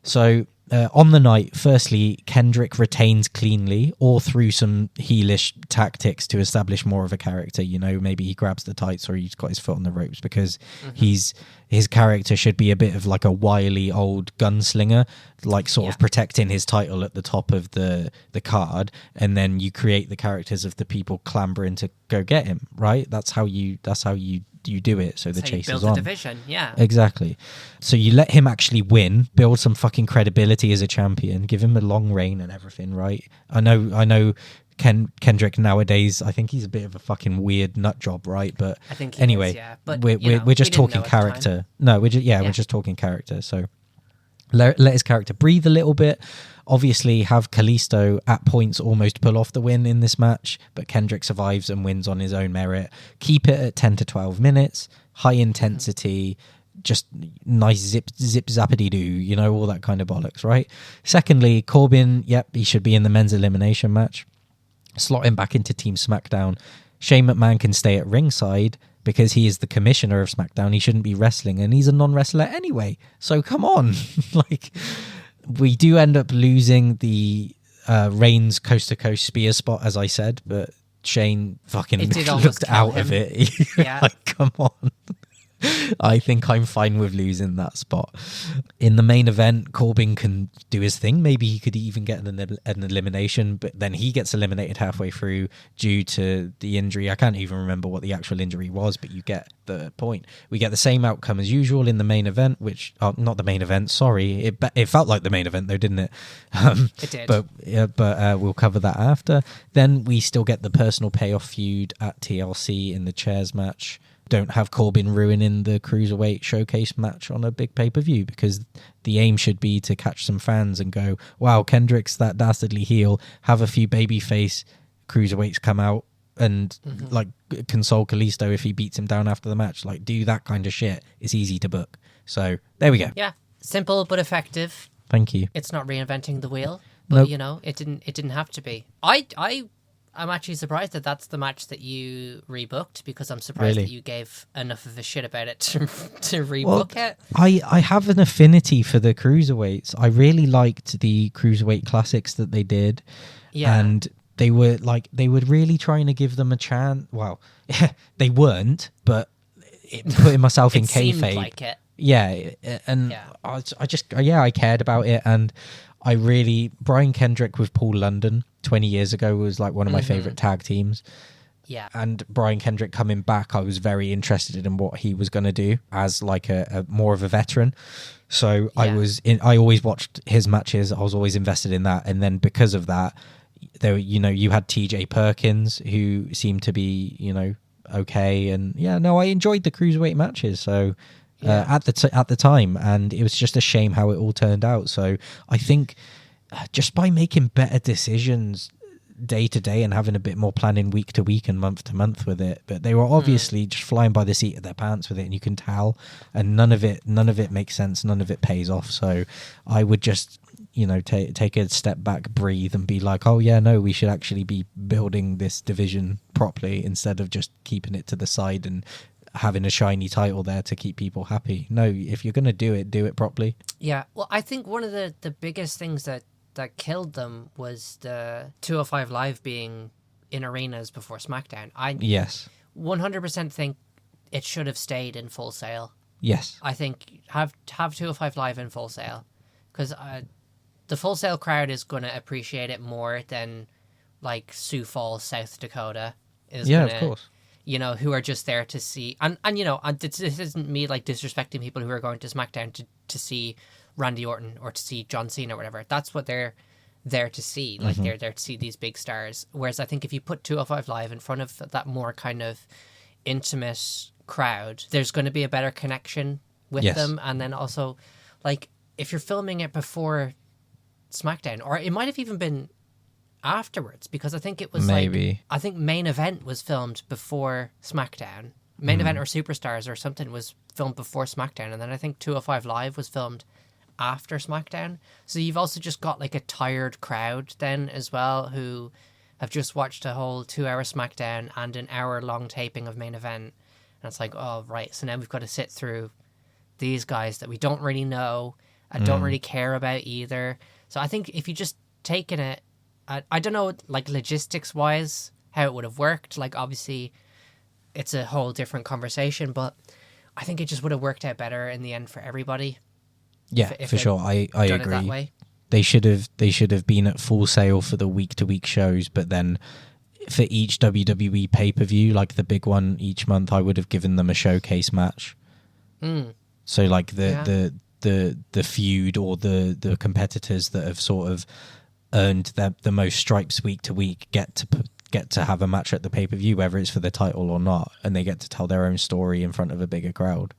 So on the night, firstly, Kendrick retains cleanly or through some heelish tactics to establish more of a character. You know, maybe he grabs the tights or he's got his foot on the ropes because his character should be a bit of like a wily old gunslinger, like sort of protecting his title at the top of the card, and then you create the characters of the people clambering to go get him, right? That's how you do it, so the chase is on. Build a division, exactly. So you let him actually win, build some fucking credibility as a champion, give him a long reign and everything, right? I know. Kendrick nowadays, I think he's a bit of a fucking weird nut job, right? But I think anyway, is, but we're just talking character. No, we're just talking character. So let his character breathe a little bit. Obviously, have Kalisto at points almost pull off the win in this match, but Kendrick survives and wins on his own merit. Keep it at 10 to 12 minutes, high intensity, just nice zip zappity doo, you know, all that kind of bollocks, right? Secondly, Corbin, he should be in the men's elimination match. Slot him back into Team SmackDown. Shane McMahon can stay at ringside because he is the commissioner of SmackDown. He shouldn't be wrestling, and he's a non-wrestler anyway. So come on, like. We do end up losing the Reigns coast-to-coast spear spot, as I said, but Shane fucking looked out of it. Like, come on. I think I'm fine with losing that spot. In the main event, Corbin can do his thing. Maybe he could even get an elimination, but then he gets eliminated halfway through due to the injury. I can't even remember what the actual injury was, but you get the point. We get the same outcome as usual in the main event, which not the main event. Sorry, it felt like the main event though, didn't it? It did. But we'll cover that after. Then we still get the personal payoff feud at TLC in the chairs match. Don't have Corbin ruining the Cruiserweight Showcase match on a big pay-per-view because the aim should be to catch some fans and go, wow, Kendrick's that dastardly heel, have a few babyface Cruiserweights come out and like console Kalisto if he beats him down after the match. Like, do that kind of shit. It's easy to book. So there we go. Yeah, simple but effective. Thank you. It's not reinventing the wheel. But it didn't have to be. I'm actually surprised that that's the match that you rebooked, because I'm surprised that you gave enough of a shit about it to rebook it. I have an affinity for the cruiserweights. I really liked the cruiserweight classics that they did. Yeah. And they were really trying to give them a chance. Well, they weren't, but putting myself in kayfabe. Seemed like it. Yeah, and I cared about it, and Brian Kendrick with Paul London 20 years ago was like one of my favorite tag teams. Yeah. And Brian Kendrick coming back, I was very interested in what he was going to do as like a more of a veteran. So I always watched his matches. I was always invested in that. And then because of that, you had TJ Perkins, who seemed to be, okay. And I enjoyed the cruiserweight matches. So at the time, and it was just a shame how it all turned out. So I think just by making better decisions day to day and having a bit more planning week to week and month to month with it, but they were obviously just flying by the seat of their pants with it, and you can tell, and none of it makes sense, none of it pays off. So I would just take a step back, breathe, and be like, oh yeah, no, we should actually be building this division properly instead of just keeping it to the side and having a shiny title there to keep people happy. No, if you're going to do it properly. Yeah, well, I think one of the biggest things that killed them was the 205 Live being in arenas before SmackDown. I 100% think it should have stayed in Full Sail. Yes. I think have 205 Live in Full Sail, because the Full Sail crowd is going to appreciate it more than like Sioux Falls, South Dakota is. Yeah, of course. Who are just there to see, and this isn't me like disrespecting people who are going to SmackDown to see Randy Orton or to see John Cena or whatever. That's what they're there to see. Like they're there to see these big stars. Whereas I think if you put 205 Live in front of that more kind of intimate crowd, there's going to be a better connection with them. And then also, like, if you're filming it before SmackDown, or it might have even been afterwards, because I think it was I think Main Event was filmed before SmackDown. Main Event or Superstars or something was filmed before SmackDown, and then I think 205 Live was filmed after SmackDown. So you've also just got like a tired crowd then as well, who have just watched a whole 2-hour SmackDown and an hour-long taping of Main Event, and it's like, oh right, so now we've got to sit through these guys that we don't really know and don't really care about either. So I think if you just taken it, I don't know, like, logistics-wise, how it would have worked. Like, obviously, it's a whole different conversation, but I think it just would have worked out better in the end for everybody. Yeah, for sure. I agree. That way. They should have been at Full Sail for the week-to-week shows, but then for each WWE pay-per-view, like the big one each month, I would have given them a showcase match. So, like, the feud or the competitors that have sort of earned the most stripes week to week get to have a match at the pay-per-view, whether it's for the title or not, and they get to tell their own story in front of a bigger crowd.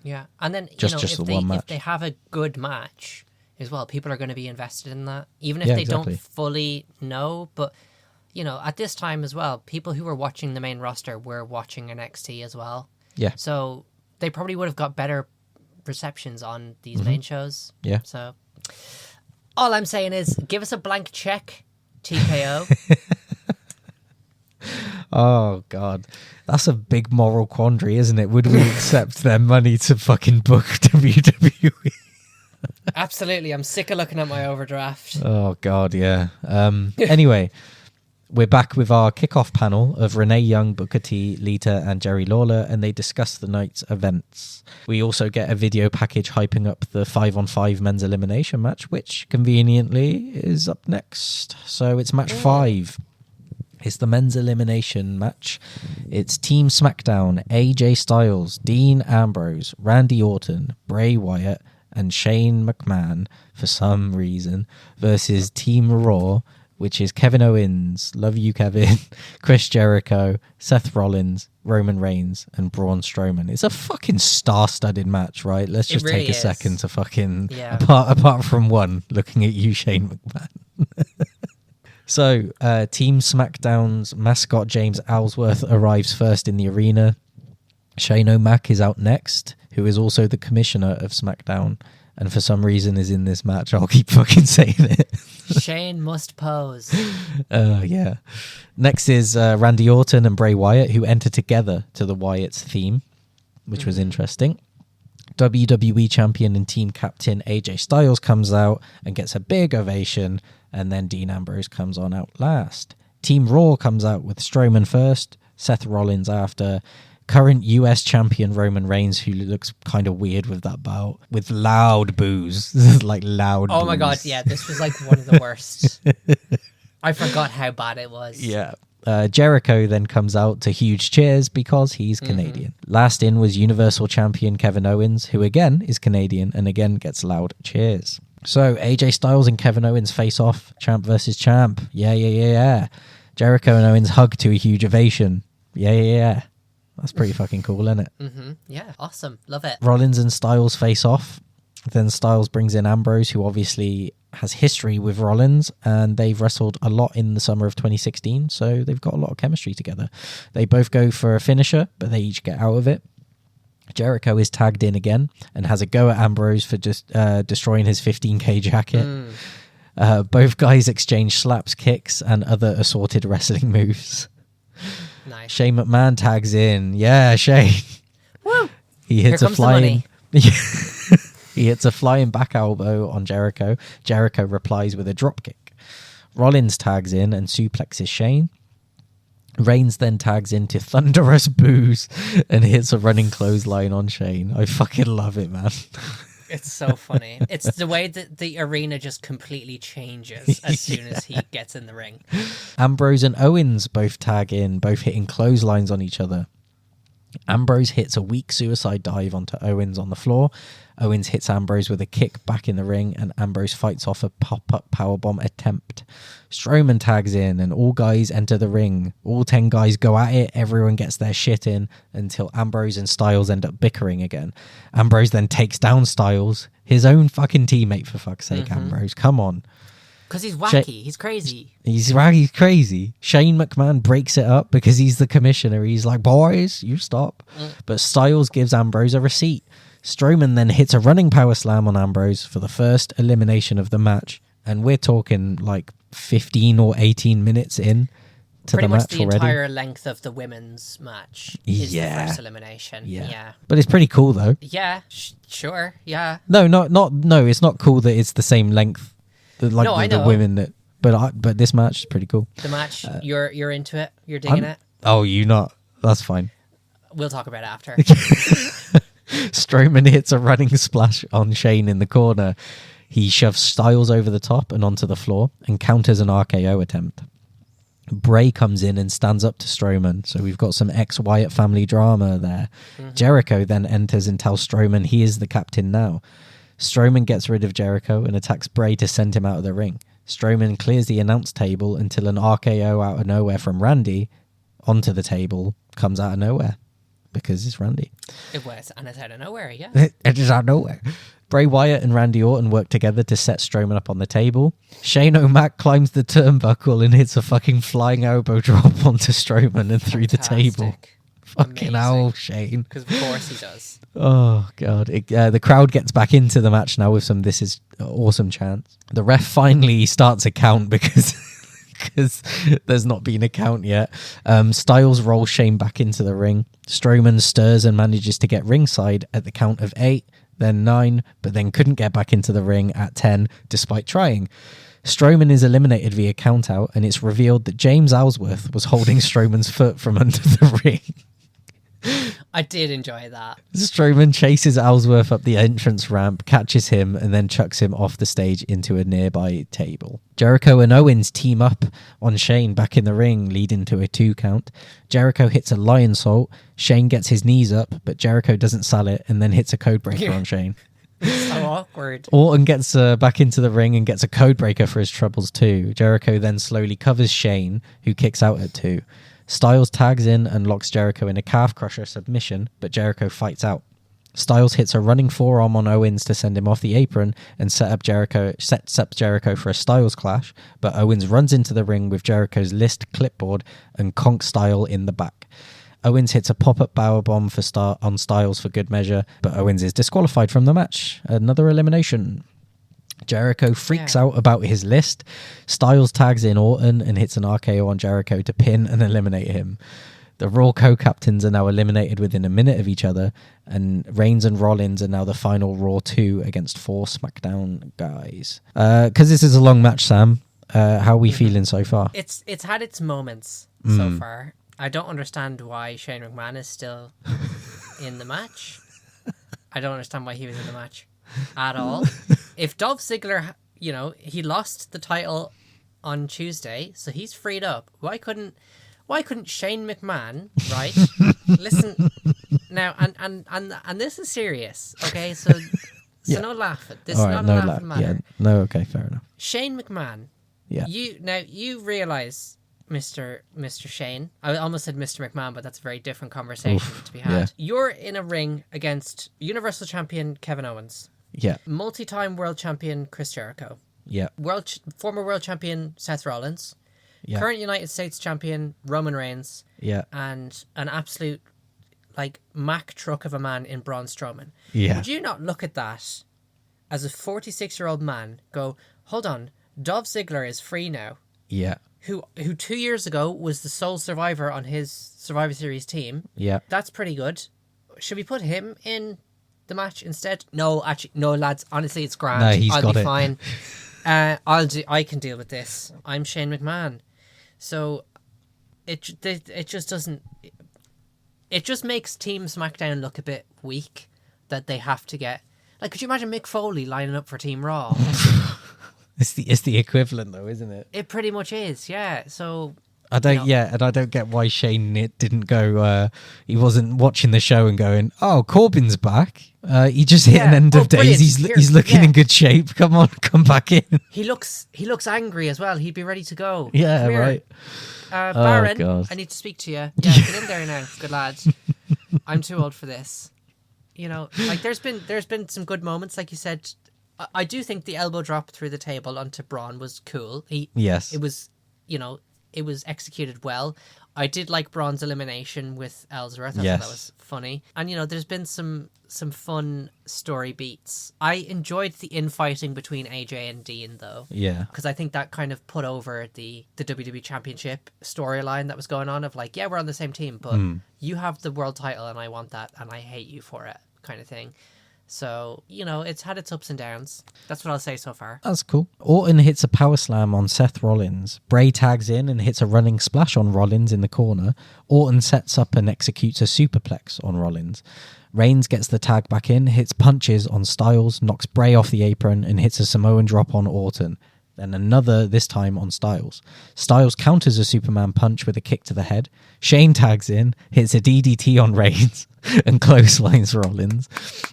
Yeah, and then if they have a good match as well, people are going to be invested in that, even if they don't fully know. But at this time as well, people who were watching the main roster were watching NXT as well. Yeah, so they probably would have got better receptions on these main shows. Yeah, so all I'm saying is, give us a blank check, TKO. Oh, God. That's a big moral quandary, isn't it? Would we accept their money to fucking book WWE? Absolutely. I'm sick of looking at my overdraft. Oh, God, yeah. Anyway, we're back with our kickoff panel of Renee Young, Booker T, Lita, and Jerry Lawler, and they discuss the night's events. We also get a video package hyping up the 5-on-5 men's elimination match, which conveniently is up next. So it's match 5. It's the men's elimination match. It's Team SmackDown, AJ Styles, Dean Ambrose, Randy Orton, Bray Wyatt, and Shane McMahon, for some reason, versus Team Raw, which is Kevin Owens, love you Kevin, Chris Jericho, Seth Rollins, Roman Reigns, and Braun Strowman. It's a fucking star-studded match, right? Let's just take a second to fucking... Yeah. Apart from one, looking at you, Shane McMahon. So, Team SmackDown's mascot James Ellsworth arrives first in the arena. Shane O'Mac is out next, who is also the commissioner of SmackDown. and for some reason is in this match. I'll keep fucking saying it. Shane must pose. Yeah. Next is Randy Orton and Bray Wyatt, who enter together to the Wyatt's theme, which was interesting. WWE champion and team captain AJ Styles comes out and gets a big ovation, and then Dean Ambrose comes on out last. Team Raw comes out with Strowman first, Seth Rollins after, current US champion Roman Reigns, who looks kind of weird with that bout, with loud boos. This is like loud Oh boos. my god, yeah, this was like one of the worst. I forgot how bad it was. Yeah. Jericho then comes out to huge cheers because he's Canadian. Last in was Universal Champion Kevin Owens, who again is Canadian and again gets loud cheers. So AJ Styles and Kevin Owens face off, champ versus champ. Yeah. Jericho and Owens hug to a huge ovation. Yeah. That's pretty fucking cool, isn't it? Yeah, awesome. Love it. Rollins and Styles face off. Then Styles brings in Ambrose, who obviously has history with Rollins, and they've wrestled a lot in the summer of 2016, so they've got a lot of chemistry together. They both go for a finisher, but they each get out of it. Jericho is tagged in again and has a go at Ambrose for just destroying his 15k jacket. Both guys exchange slaps, kicks, and other assorted wrestling moves. Nice. Shane McMahon tags in. Yeah, Shane. Woo! He hits Here a comes flying. the money. He hits a flying back elbow on Jericho. Jericho replies with a dropkick. Rollins tags in and suplexes Shane. Reigns then tags into thunderous boos and hits a running clothesline on Shane. I fucking love it, man. It's so funny. It's the way that the arena just completely changes as soon as he gets in the ring. Ambrose and Owens both tag in, both hitting clotheslines on each other. Ambrose hits a weak suicide dive onto Owens on the floor. Owens hits Ambrose with a kick back in the ring, and Ambrose fights off a pop-up powerbomb attempt. Strowman tags in, and all guys enter the ring. All 10 guys go at it. Everyone gets their shit in until Ambrose and Styles end up bickering again. Ambrose then takes down Styles, his own fucking teammate, for fuck's sake. Ambrose, come on. Because he's wacky. He's crazy. He's crazy. Shane McMahon breaks it up because he's the commissioner. He's like, boys, you stop. But Styles gives Ambrose a receipt. Strowman then hits a running power slam on Ambrose for the first elimination of the match. And we're talking like 15 or 18 minutes in to Pretty the much match the already. entire length of the women's match is the first elimination. Yeah. But it's pretty cool though. Yeah, sure. Yeah. No, it's not cool that it's the same length. I know. The women that, but this match is pretty cool. The match, you're into it. You're digging it. Oh, you not? That's fine. We'll talk about it after. Strowman hits a running splash on Shane in the corner. He shoves Styles over the top and onto the floor and counters an RKO attempt. Bray comes in and stands up to Strowman, so we've got some ex-Wyatt family drama there. Jericho then enters and tells Strowman he is the captain now. Strowman gets rid of Jericho and attacks Bray to send him out of the ring. Strowman clears the announce table until an RKO out of nowhere from Randy onto the table comes out of nowhere because it's Randy. It was, and it's out of nowhere, yeah. It is out of nowhere. Bray Wyatt and Randy Orton work together to set Strowman up on the table. Shane O'Mac climbs the turnbuckle and hits a fucking flying elbow drop onto Strowman and through the table. Fucking hell, Shane. Because of course he does. Oh, God. The crowd gets back into the match now with some "this is awesome" chants. The ref finally starts a count because there's not been a count yet. Styles rolls Shane back into the ring. Strowman stirs and manages to get ringside at the count of 8, then 9, but then couldn't get back into the ring at 10 despite trying. Strowman is eliminated via countout, and it's revealed that James Ellsworth was holding Strowman's foot from under the ring. I did enjoy that. Strowman chases Ellsworth up the entrance ramp, catches him, and then chucks him off the stage into a nearby table. Jericho and Owens team up on Shane back in the ring, leading to a 2 count. Jericho hits a lion salt. Shane gets his knees up, but Jericho doesn't sell it and then hits a codebreaker on Shane. So awkward. Orton gets back into the ring and gets a codebreaker for his troubles too. Jericho then slowly covers Shane, who kicks out at 2. Styles tags in and locks Jericho in a calf crusher submission, but Jericho fights out. Styles hits a running forearm on Owens to send him off the apron and sets up Jericho for a Styles clash, but Owens runs into the ring with Jericho's list clipboard and conk style in the back. Owens hits a pop-up powerbomb on Styles for good measure, but Owens is disqualified from the match. Another elimination. Jericho freaks out about his list. Styles tags in Orton and hits an RKO on Jericho to pin and eliminate him. The Raw co-captains are now eliminated within a minute of each other, and Reigns and Rollins are now the final Raw 2 against 4 SmackDown guys. Because this is a long match, Sam, how are we feeling so far? It's had its moments so far. I don't understand why Shane McMahon is still in the match. I don't understand why he was in the match at all. If Dolph Ziggler, he lost the title on Tuesday, so he's freed up. Why couldn't Shane McMahon, right? Listen now, and this is serious, okay? So no laughing. This is not a laughing matter. Yeah, no, okay, fair enough. Shane McMahon. Yeah. You realize, Mr. Shane. I almost said Mr. McMahon, but that's a very different conversation to be had. Yeah. You're in a ring against Universal Champion Kevin Owens. Yeah. Multi-time world champion Chris Jericho. Yeah. Former world champion Seth Rollins. Yeah. Current United States champion Roman Reigns. Yeah. And an absolute Mack truck of a man in Braun Strowman. Yeah. Would you not look at that as a 46-year-old man, go, hold on, Dolph Ziggler is free now. Yeah. Who 2 years ago was the sole survivor on his Survivor Series team. Yeah. That's pretty good. Should we put him in the match instead? No, actually, no, lads. Honestly, it's grand. No, he's I'll got be it. fine. I can deal with this. I'm Shane McMahon. So it just doesn't. It just makes Team SmackDown look a bit weak. That they have to get. Could you imagine Mick Foley lining up for Team Raw? It's the equivalent though, isn't it? It pretty much is, yeah. So I don't, and I don't get why Shane didn't go. He wasn't watching the show and going, "Oh, Corbin's back." He just hit an end of days. He's looking in good shape. Come on, come back in. He looks angry as well. He'd be ready to go. Yeah, right. Baron, God. I need to speak to you. Yeah, get in there now. Good lad. I'm too old for this. There's been some good moments, like you said. I do think the elbow drop through the table onto Braun was cool. Yes. It was, it was executed well. I did like Braun's elimination with Ellsworth. I thought that was funny. And, there's been some fun story beats. I enjoyed the infighting between AJ and Dean, though. Yeah. Because I think that kind of put over the WWE Championship storyline that was going on of we're on the same team, but you have the world title and I want that and I hate you for it kind of thing. So, it's had its ups and downs. That's what I'll say so far. That's cool. Orton hits a power slam on Seth Rollins. Bray tags in and hits a running splash on Rollins in the corner. Orton sets up and executes a superplex on Rollins. Reigns gets the tag back in, hits punches on Styles, knocks Bray off the apron and hits a Samoan drop on Orton. Then another, this time on Styles. Styles counters a Superman punch with a kick to the head. Shane tags in, hits a DDT on Reigns and clotheslines Rollins.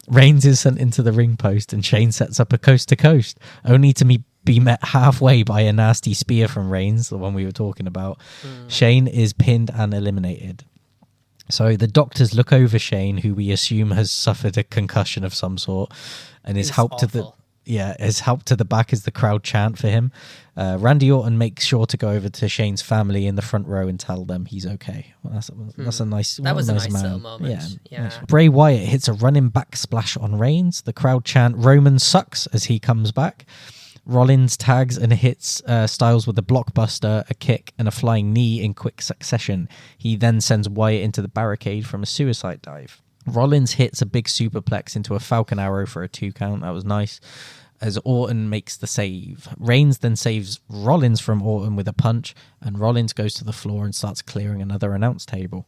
Reigns is sent into the ring post and Shane sets up a coast-to-coast, only to be met halfway by a nasty spear from Reigns, the one we were talking about. Shane is pinned and eliminated. So the doctors look over Shane, who we assume has suffered a concussion of some sort, and is helped to the... Yeah, as help to the back as the crowd chant for him. Randy Orton makes sure to go over to Shane's family in the front row and tell them he's okay. Well, that's a nice. That was a nice man. little moment. Yeah. Nice. Bray Wyatt hits a running back splash on Reigns. The crowd chant "Roman sucks" as he comes back. Rollins tags and hits Styles with a blockbuster, a kick, and a flying knee in quick succession. He then sends Wyatt into the barricade from a suicide dive. Rollins hits a big superplex into a Falcon Arrow for a 2 count. That was nice. As Orton makes the save. Reigns then saves Rollins from Orton with a punch, and Rollins goes to the floor and starts clearing another announce table.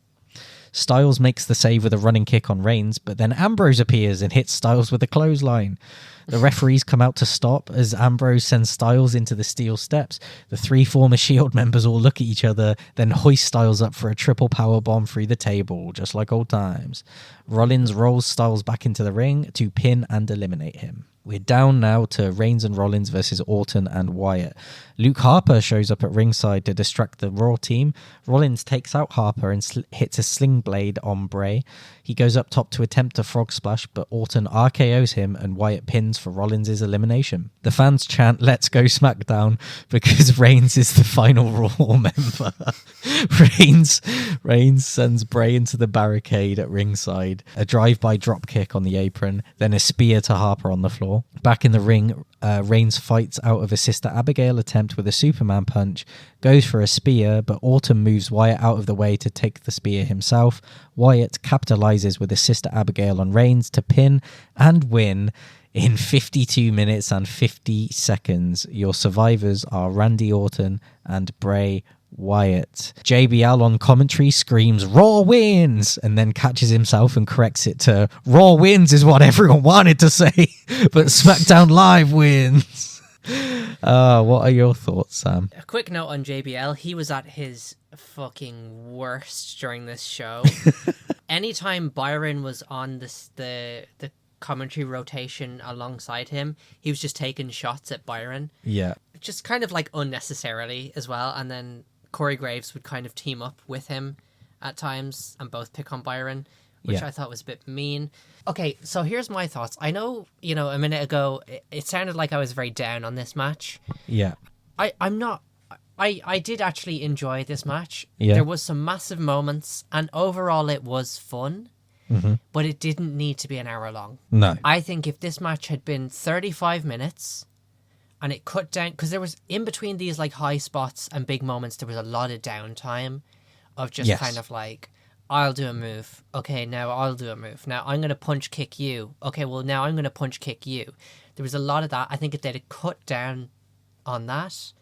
Styles makes the save with a running kick on Reigns, but then Ambrose appears and hits Styles with a clothesline. The referees come out to stop as Ambrose sends Styles into the steel steps. The 3 former Shield members all look at each other, then hoist Styles up for a triple power bomb through the table, just like old times. Rollins rolls Styles back into the ring to pin and eliminate him. We're down now to Reigns and Rollins versus Orton and Wyatt. Luke Harper shows up at ringside to distract the Raw team. Rollins takes out Harper and hits a sling blade on Bray. He goes up top to attempt a frog splash, but Orton RKOs him and Wyatt pins for Rollins' elimination. The fans chant, "Let's go SmackDown," because Reigns is the final Raw member. Reigns sends Bray into the barricade at ringside, a drive-by dropkick on the apron, then a spear to Harper on the floor. Back in the ring, Reigns fights out of a Sister Abigail attempt with a Superman punch, goes for a spear, but Orton moves Wyatt out of the way to take the spear himself. Wyatt capitalizes with a Sister Abigail on Reigns to pin and win in 52 minutes and 50 seconds. Your survivors are Randy Orton and Bray Wyatt. JBL on commentary screams "Raw wins" and then catches himself and corrects it to "Raw wins is what everyone wanted to say, but SmackDown Live wins." What are your thoughts, Sam? A quick note on JBL. He was at his fucking worst during this show. Anytime Byron was on the commentary rotation alongside him, he was just taking shots at Byron. Yeah. Just kind of like unnecessarily as well. And then Corey Graves would kind of team up with him at times and both pick on Byron, which I thought was a bit mean. Okay, so here's my thoughts. I know, a minute ago, it sounded like I was very down on this match. Yeah. I'm not. I did actually enjoy this match. Yeah. There was some massive moments, and overall it was fun, but it didn't need to be an hour long. No. I think if this match had been 35 minutes and it cut down, because there was in between these like high spots and big moments, there was a lot of downtime of just kind of like, I'll do a move. Okay, now I'll do a move. Now I'm going to punch kick you. Okay, well now I'm going to punch kick you. There was a lot of that. I think if they'd have cut down on that,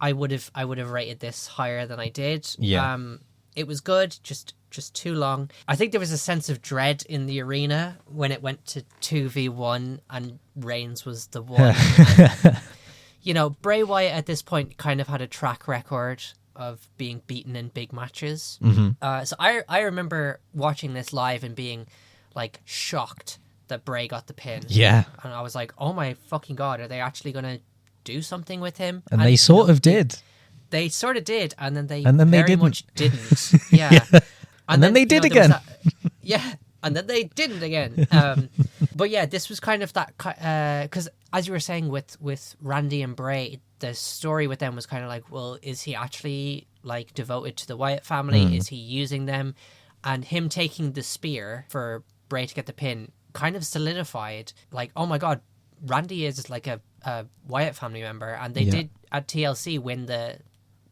I would have rated this higher than I did. Yeah. It was good, just too long. I think there was a sense of dread in the arena when it went to 2v1 and Reigns was the one. And, Bray Wyatt at this point kind of had a track record of being beaten in big matches. So I remember watching this live and being like shocked that Bray got the pin. Yeah. And I was like, oh my fucking God, are they actually going to do something with him? And they sort of did. They sort of did, and then they didn't. much didn't. Yeah. And then they did again. And then they didn't again. But yeah, this was kind of that, because as you were saying with Randy and Bray, the story with them was kind of like, well, is he actually like devoted to the Wyatt family? Is he using them? And him taking the spear for Bray to get the pin kind of solidified, like, oh my God, Randy is like a Wyatt family member, and they did at TLC win the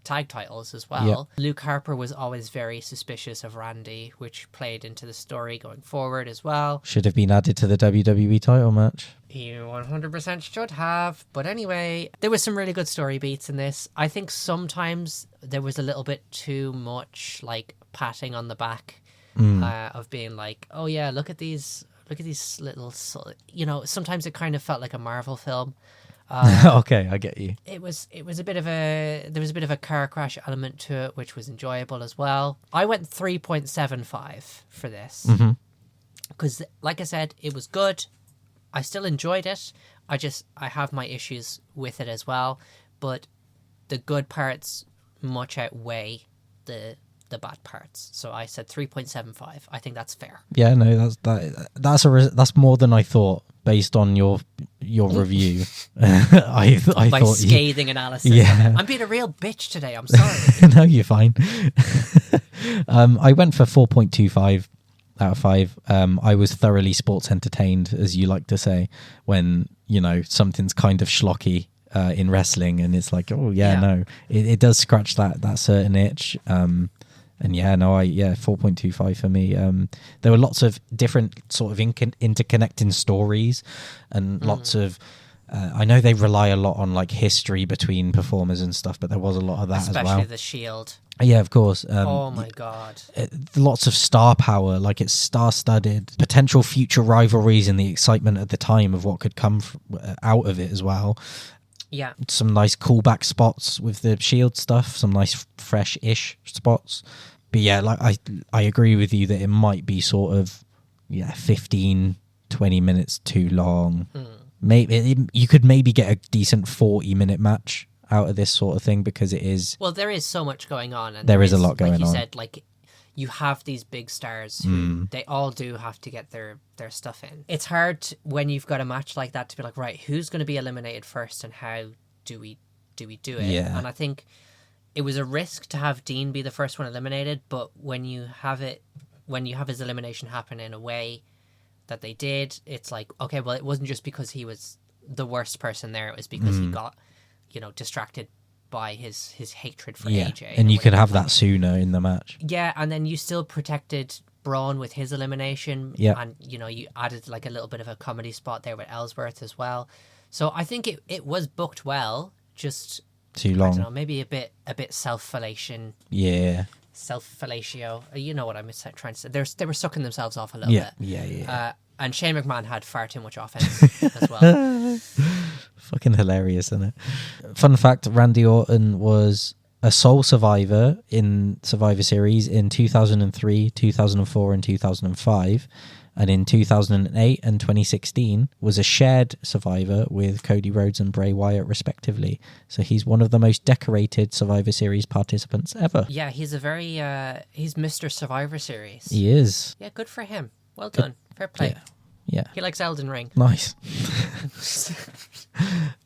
tag titles as well. Luke Harper was always very suspicious of Randy, which played into the story going forward as well. Should have been added to the WWE title match. He 100% should have. But anyway, there was some really good story beats in this. I think sometimes there was a little bit too much like patting on the back of being like, oh yeah, look at these little, sometimes it kind of felt like a Marvel film. Okay, I get you. There was a bit of a car crash element to it, which was enjoyable as well. I went 3.75 for this because, like I said, it was good. I still enjoyed it. I have my issues with it as well, but the good parts much outweigh the bad parts. So I said 3.75. I think that's fair. Yeah, no, that's more than I thought based on your review. I my thought scathing analysis. Yeah. I'm being a real bitch today. I'm sorry. No, you're fine. I went for 4.25 out of 5. I was thoroughly sports entertained, as you like to say, when something's kind of schlocky in wrestling, and it's like, oh yeah, no, it does scratch that certain itch. And 4.25 for me. There were lots of different sort of interconnecting stories, and lots of. I know they rely a lot on like history between performers and stuff, but there was a lot of that as well. Especially the Shield. Yeah, of course. Oh my God. Lots of star power, like it's star-studded. Potential future rivalries and the excitement at the time of what could come out of it as well. Yeah. Some nice callback spots with the Shield stuff, some nice fresh-ish spots. But yeah, like I agree with you that it might be sort of 15, 20 minutes too long. maybe you could maybe get a decent 40-minute match out of this sort of thing, because it is... Well, there is so much going on. And there is a lot going on. Like you said, like, you have these big stars who they all do have to get their stuff in. It's hard when you've got a match like that to be like, right, who's going to be eliminated first and how do we do it? Yeah. And I think it was a risk to have Dean be the first one eliminated, but when you have his elimination happen in a way that they did, it's like, okay, well, it wasn't just because he was the worst person there, it was because he got, distracted by his hatred for AJ. And you could have that sooner in the match. Yeah, and then you still protected Braun with his elimination. Yeah. And, you added like a little bit of a comedy spot there with Ellsworth as well. So I think it was booked well, just... too long. I don't know, maybe a bit self-fellation. Yeah. Self-fellatio. You know what I'm trying to say. They were sucking themselves off a little bit. Yeah. And Shane McMahon had far too much offense as well. Fucking hilarious, isn't it? Fun fact, Randy Orton was a sole survivor in Survivor Series in 2003, 2004 and 2005. And in 2008 and 2016 was a shared survivor with Cody Rhodes and Bray Wyatt, respectively. So he's one of the most decorated Survivor Series participants ever. Yeah, he's he's Mr. Survivor Series. He is. Yeah, good for him. Well done. Fair play. Yeah. He likes Elden Ring. Nice.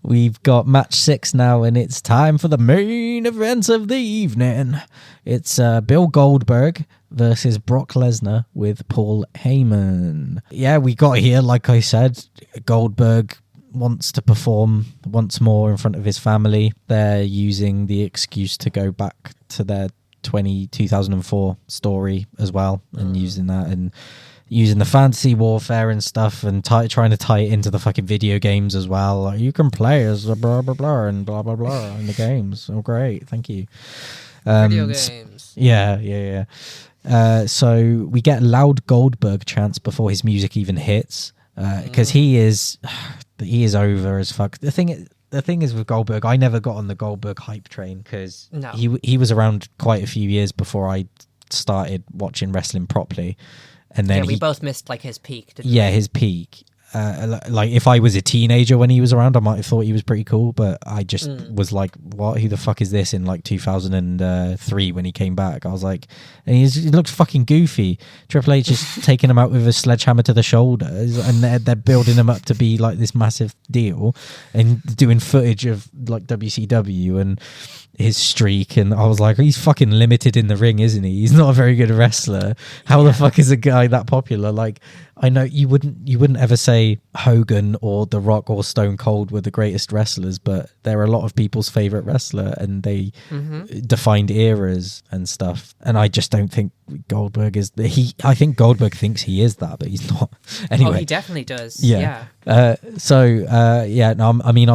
We've got match 6 now, and it's time for the main event of the evening. It's Bill Goldberg versus Brock Lesnar with Paul Heyman. Yeah, we got here, like I said, Goldberg wants to perform once more in front of his family. They're using the excuse to go back to their 2004 story as well, and using that and using the fantasy warfare and stuff, and trying to tie it into the fucking video games as well. Like, you can play as blah blah blah and blah blah blah in the games. Oh, great, thank you. Video games. Yeah. So we get loud Goldberg chants before his music even hits, because he is over as fuck. The thing is with Goldberg, I never got on the Goldberg hype train, because he was around quite a few years before I started watching wrestling properly. And then we both missed like his peak, didn't we? Yeah, his peak. Like if I was a teenager when he was around, I might have thought he was pretty cool, but I just was like, what? Who the fuck is this? In like 2003 when he came back, I was like, and he looks fucking goofy. Triple H is taking him out with a sledgehammer to the shoulder, and they're building him up to be like this massive deal, and doing footage of like WCW and his streak, and I was like, he's fucking limited in the ring, isn't he? He's not a very good wrestler. How the fuck is a guy that popular? Like, I know you wouldn't ever say Hogan or The Rock or Stone Cold were the greatest wrestlers, but they're a lot of people's favorite wrestler, and they defined eras and stuff. And I just don't think Goldberg is I think Goldberg thinks he is that, but he's not. Anyway, oh, he definitely does. Yeah. I'm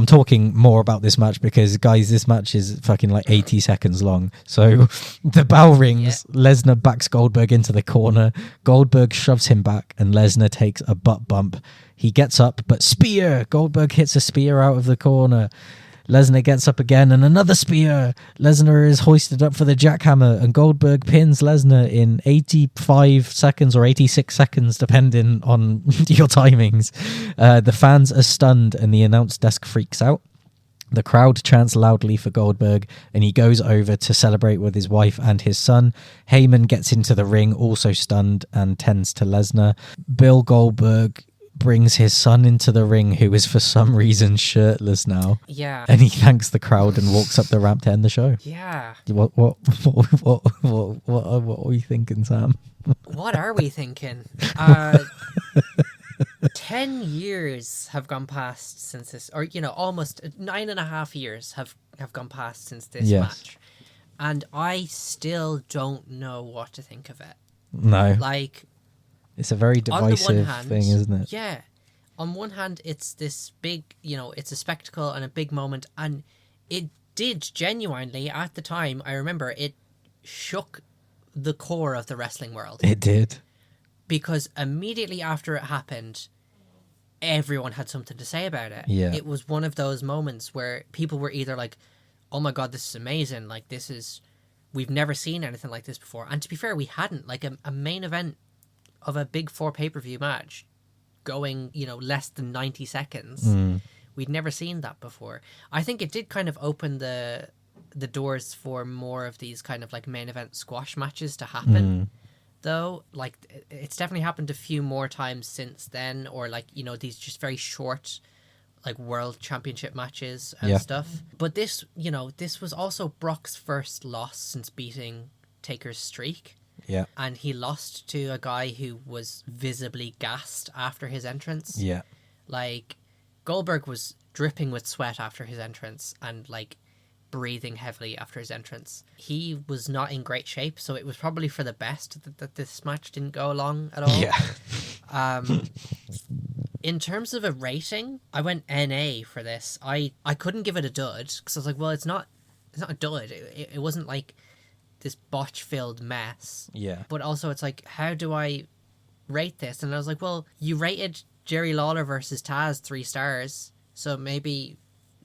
talking more about this match because, guys, this match is fucking like 80 seconds long. So the bell rings, Lesnar backs Goldberg into the corner, Goldberg shoves him back, and Lesnar takes a butt bump. He gets up, but spear! Goldberg hits a spear out of the corner. Lesnar gets up again, and another spear. Lesnar is hoisted up for the jackhammer, and Goldberg pins Lesnar in 85 seconds or 86 seconds, depending on your timings. The fans are stunned, and the announce desk freaks out. The crowd chants loudly for Goldberg, and he goes over to celebrate with his wife and his son. Heyman gets into the ring, also stunned, and tends to Lesnar. Bill Goldberg brings his son into the ring, who is for some reason shirtless now. Yeah. And he thanks the crowd and walks up the ramp to end the show. Yeah. What are we thinking, Sam? What are we thinking? 10 years have gone past since this, or almost 9.5 years have gone past since this match, and I still don't know what to think of it. No, like, it's a very divisive thing, isn't it? Yeah. On one hand, it's this big, it's a spectacle and a big moment, and it did genuinely at the time. I remember it shook the core of the wrestling world. It did. Because immediately after it happened, everyone had something to say about it. Yeah. It was one of those moments where people were either like, oh my God, this is amazing. Like, we've never seen anything like this before. And to be fair, we hadn't. Like, a main event of a Big Four pay-per-view match going, less than 90 seconds. We'd never seen that before. I think it did kind of open the doors for more of these kind of like main event squash matches to happen. Though, like, it's definitely happened a few more times since then, or like, these just very short, like, world championship matches and stuff. But this, this was also Brock's first loss since beating Taker's streak. Yeah. And he lost to a guy who was visibly gassed after his entrance. Yeah. Like, Goldberg was dripping with sweat after his entrance and, like, breathing heavily after his entrance. He was not in great shape, so it was probably for the best that this match didn't go along at all. Yeah. In terms of a rating, I went NA for this. I couldn't give it a dud because I was like, well, it's not a dud. It wasn't like this botch-filled mess. Yeah. But also, it's like, how do I rate this? And I was like, well, you rated Jerry Lawler versus Taz 3 stars, so maybe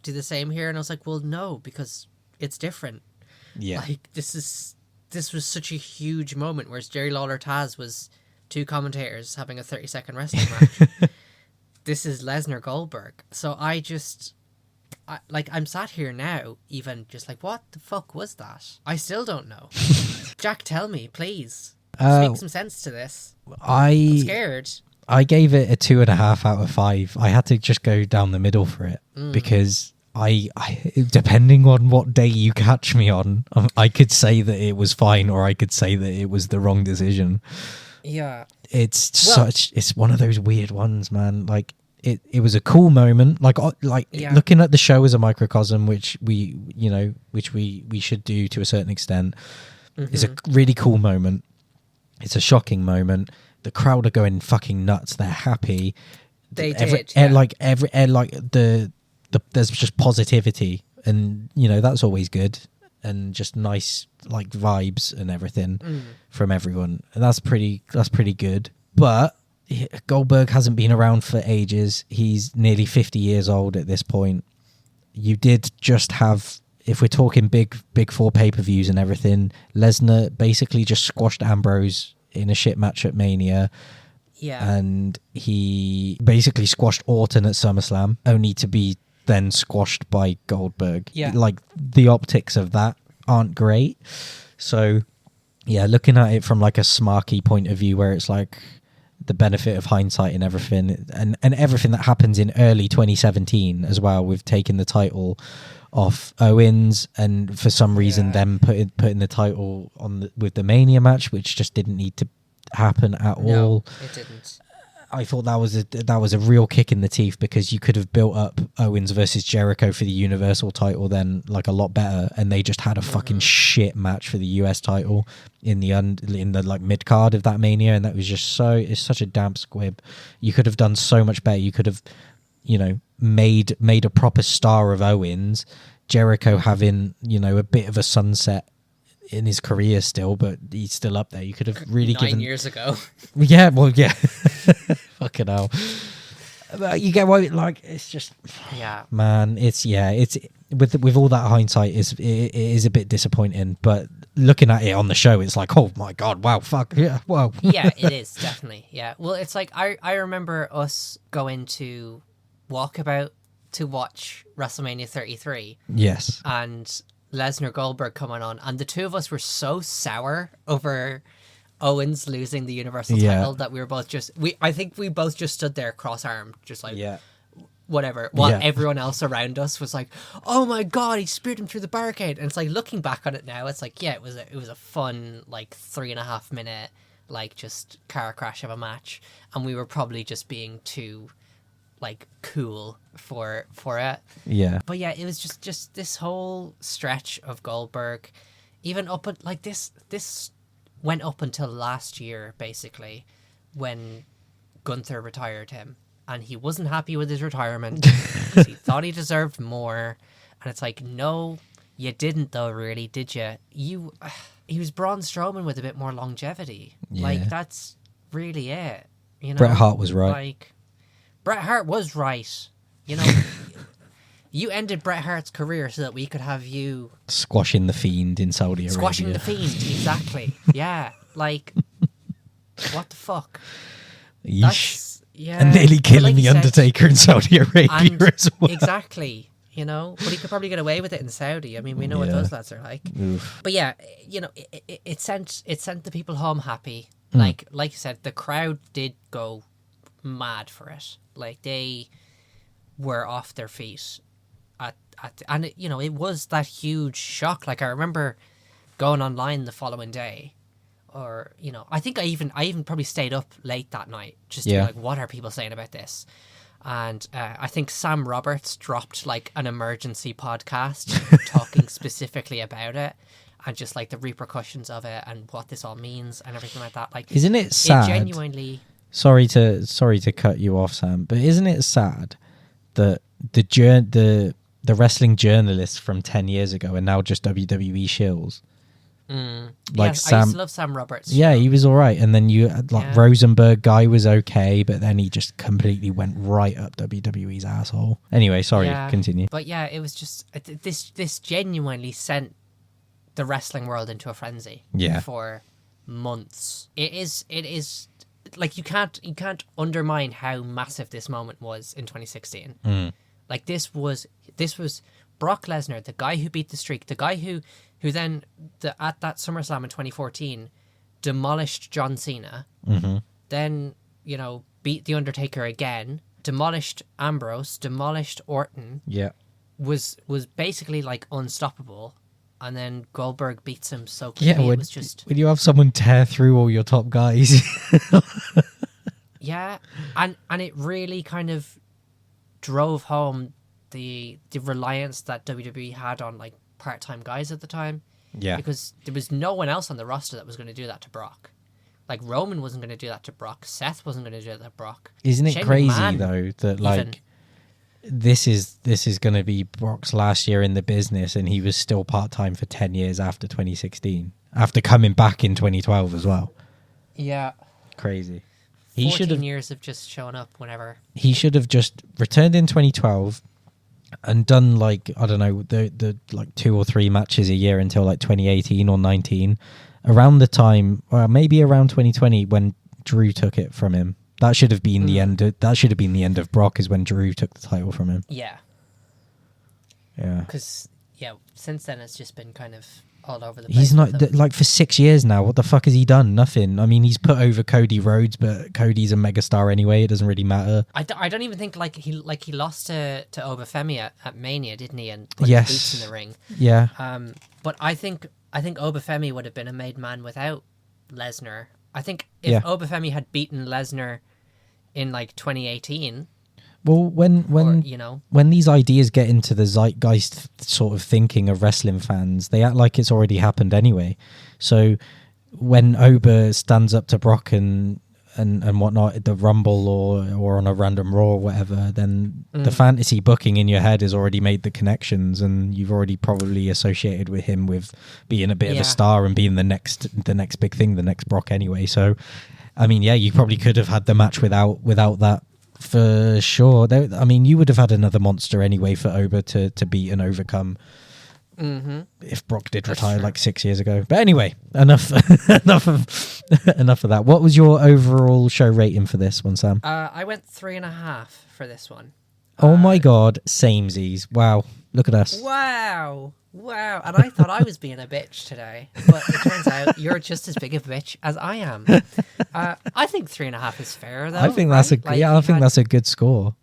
do the same here. And I was like, well, no, because it's different. Yeah. Like, this was such a huge moment, whereas Jerry Lawler Taz was 2 commentators having a 30-second wrestling match. This is Lesnar Goldberg. So I'm sat here now, even just like, what the fuck was that? I still don't know. Jack, tell me, please. Speak some sense to this. I'm scared. I gave it a 2.5 out of 5. I had to just go down the middle for it because I depending on what day you catch me on, I could say that it was fine or I could say that it was the wrong decision. Yeah. It's one of those weird ones, man. Like it was a cool moment. Like looking at the show as a microcosm, which we should do to a certain extent. It's a really cool moment. It's a shocking moment. The crowd are going fucking nuts. They're happy. There's just positivity, and that's always good, and just nice like vibes and everything from everyone, and that's pretty good. But Goldberg hasn't been around for ages. He's nearly 50 years old at this point. You did just have, if we're talking big 4 pay-per-views and everything, Lesnar basically just squashed Ambrose in a shit match at Mania. Yeah. And he basically squashed Orton at SummerSlam, only to be then squashed by Goldberg. Yeah. Like, the optics of that aren't great. So, yeah, looking at it from like a smarky point of view, where it's like the benefit of hindsight and everything, and everything that happens in early 2017 as well, with taking the title off Owens, and for some reason them putting the title on with the Mania match, which just didn't need to happen at all. It didn't. I thought that was a real kick in the teeth, because you could have built up Owens versus Jericho for the Universal title then like a lot better, and they just had a fucking shit match for the US title in the like mid card of that Mania, and that was just it's such a damp squib. You could have done so much better. You could have made a proper star of Owens, Jericho having a bit of a sunset in his career still, but he's still up there. You could have really 9 years ago. Yeah, well, yeah. Fucking hell. But you get what, like, it's just, man, it's with all that hindsight, it is a bit disappointing, but looking at it on the show, it's like, oh my God, wow, fuck, yeah, wow. Yeah, it is, definitely, yeah. Well, it's like, I remember us going to Walkabout to watch WrestleMania 33. Yes. And Lesnar Goldberg coming on, and the two of us were so sour over Owens losing the Universal title that we were both I think we both just stood there cross-armed, just like, whatever, while everyone else around us was like, oh my God, he speared him through the barricade. And it's like, looking back on it now, it's like, yeah, it was a fun, like, 3.5 minute, like, just car crash of a match, and we were probably just being too, like, cool for it. Yeah. But yeah, it was just this whole stretch of Goldberg, even up at, like, this went up until last year, basically, when Gunther retired him, and he wasn't happy with his retirement because he thought he deserved more. And it's like, no, you didn't though, really, did you? He was Braun Strowman with a bit more longevity. Like, that's really it. Bret Hart was right. Like, Bret Hart was right. You ended Bret Hart's career so that we could have you squashing the Fiend in Saudi Arabia. Squashing the Fiend, exactly. Yeah, like, what the fuck? Yeesh. and nearly killing the Undertaker in Saudi Arabia as well. Exactly. You know, but he could probably get away with it in Saudi. I mean, we know what those lads are like. Oof. But yeah, you know, it sent the people home happy. Like you said, the crowd did go mad for it. Like, they were off their feet and you know, it was that huge shock. Like, I remember going online the following day, or, you know, I think I even probably stayed up late that night just to be like, what are people saying about this? And I think Sam Roberts dropped like an emergency podcast talking specifically about it and just like the repercussions of it and what this all means and everything like that. Like, isn't it sad? It genuinely. Sorry to cut you off, Sam, but isn't it sad that the wrestling journalists from 10 years ago are now just WWE shills? Like, yes, I used to love Sam Roberts. Yeah, he was all right. And then you had, like, Rosenberg guy was okay, but then he just completely went right up WWE's asshole. Anyway, sorry, continue. But yeah, it was just this genuinely sent the wrestling world into a frenzy. Yeah. For months. It is like, you can't undermine how massive this moment was in 2016. Like, this was Brock Lesnar, the guy who beat the streak, the guy who then at that SummerSlam in 2014 demolished John Cena, then, you know, beat the Undertaker again, demolished Ambrose, demolished Orton, was basically like unstoppable, and then Goldberg beats him so quickly. Yeah, it was just, when you have someone tear through all your top guys. yeah, and it really kind of drove home the reliance that WWE had on, like, part-time guys at the time. Yeah. Because there was no one else on the roster that was going to do that to Brock. Like, Roman wasn't going to do that to Brock. Seth wasn't going to do that to Brock. Isn't it Shane crazy, McMahon, though, that, like, this is going to be Brock's last year in the business, and he was still part-time for 10 years after 2016, after coming back in 2012 as well. Yeah. Crazy. 14 years of just showing up whenever. He should have just returned in 2012 and done, like, I don't know, the like 2 or 3 matches a year until like 2018 or 19, around the time, or maybe around 2020 when Drew took it from him. That should have been the end. That should have been the end of Brock, is when Drew took the title from him. Yeah. Yeah. Because since then it's just been kind of all over the place. He's not, like, for 6 years now. What the fuck has he done? Nothing. I mean, he's put over Cody Rhodes, but Cody's a megastar anyway. It doesn't really matter. I don't even think he lost to Obafemi at Mania, didn't he? And put his boots in the ring. Yeah. But I think Obafemi would have been a made man without Lesnar. I think if Obafemi had beaten Lesnar in, like, 2018. Well, when these ideas get into the zeitgeist sort of thinking of wrestling fans, they act like it's already happened anyway. So when Oba stands up to Brock and whatnot at the Rumble or on a random Raw or whatever, then the fantasy booking in your head has already made the connections, and you've already probably associated with him with being a bit of a star and being the next big thing, the next Brock anyway. So, I mean, yeah, you probably could have had the match without that. For sure. I mean, you would have had another monster anyway for Oba to beat and overcome if Brock did retire like 6 years ago. But anyway, enough of that. What was your overall show rating for this one, Sam? I went 3.5 for this one. Oh my God, samesies. Wow, look at us. Wow. And I thought I was being a bitch today, but it turns out you're just as big a bitch as I am. I think 3.5 is fair, though. I think that's that's a good score.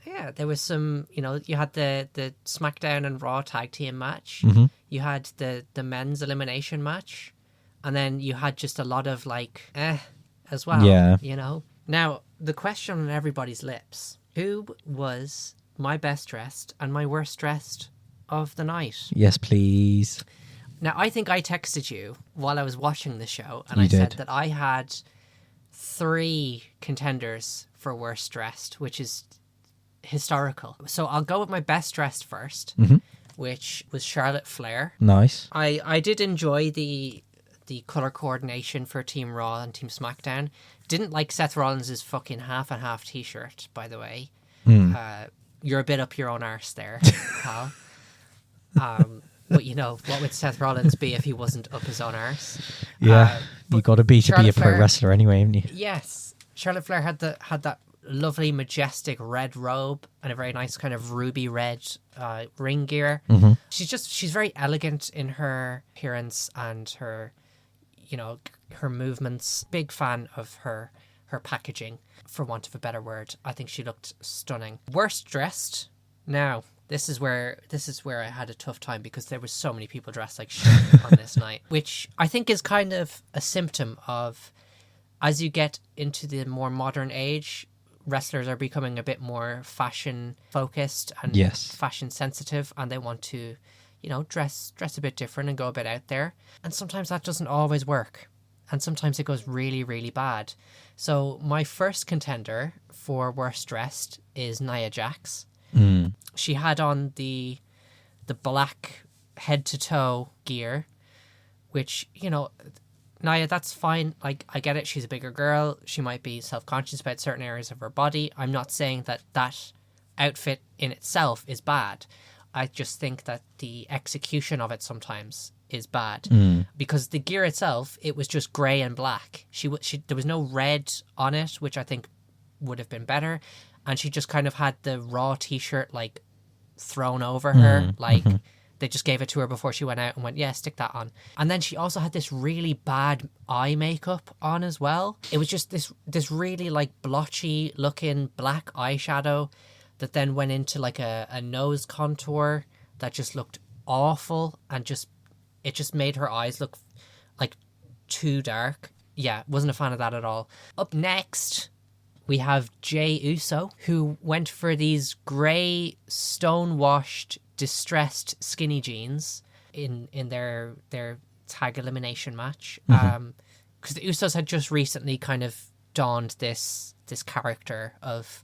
Yeah, there was some, you know, you had the SmackDown and Raw tag team match. You had the men's elimination match, and then you had just a lot of, like, as well. Yeah. You know. Now, the question on everybody's lips: who was my best dressed and my worst dressed of the night? Yes, please. Now, I think I texted you while I was watching the show, and I said that I had 3 contenders for worst dressed, which is historical. So I'll go with my best dressed first, which was Charlotte Flair. Nice. I did enjoy the color coordination for Team Raw and Team SmackDown. Didn't like Seth Rollins' fucking half and half t-shirt, by the way. You're a bit up your own arse there, pal. But, you know, what would Seth Rollins be if he wasn't up his own arse? Yeah, you got to be a pro wrestler anyway, haven't you? Yes, Charlotte Flair had that lovely, majestic red robe and a very nice kind of ruby red ring gear. She's very elegant in her appearance and her, her movements. Big fan of her packaging, for want of a better word. I think she looked stunning. Worst dressed. Now, this is where I had a tough time because there were so many people dressed like shit on this night, which I think is kind of a symptom of, as you get into the more modern age, wrestlers are becoming a bit more fashion focused and fashion sensitive, and they want to, dress a bit different and go a bit out there. And sometimes that doesn't always work. And sometimes it goes really, really bad. So my first contender for worst dressed is Nia Jax. She had on the black head to toe gear, which, Nia, that's fine. Like, I get it. She's a bigger girl. She might be self-conscious about certain areas of her body. I'm not saying that outfit in itself is bad. I just think that the execution of it sometimes is bad, because the gear itself, it was just grey and black. There was no red on it, which I think would have been better. And she just kind of had the Raw t-shirt like thrown over her, like they just gave it to her before she went out and went, yeah, stick that on. And then she also had this really bad eye makeup on as well. It was just this really like blotchy looking black eyeshadow that then went into like a nose contour that just looked awful, and it just made her eyes look like too dark. Yeah, wasn't a fan of that at all. Up next, we have Jey Uso, who went for these grey, stone-washed, distressed skinny jeans in their tag elimination match. Because the Usos had just recently kind of donned this character of,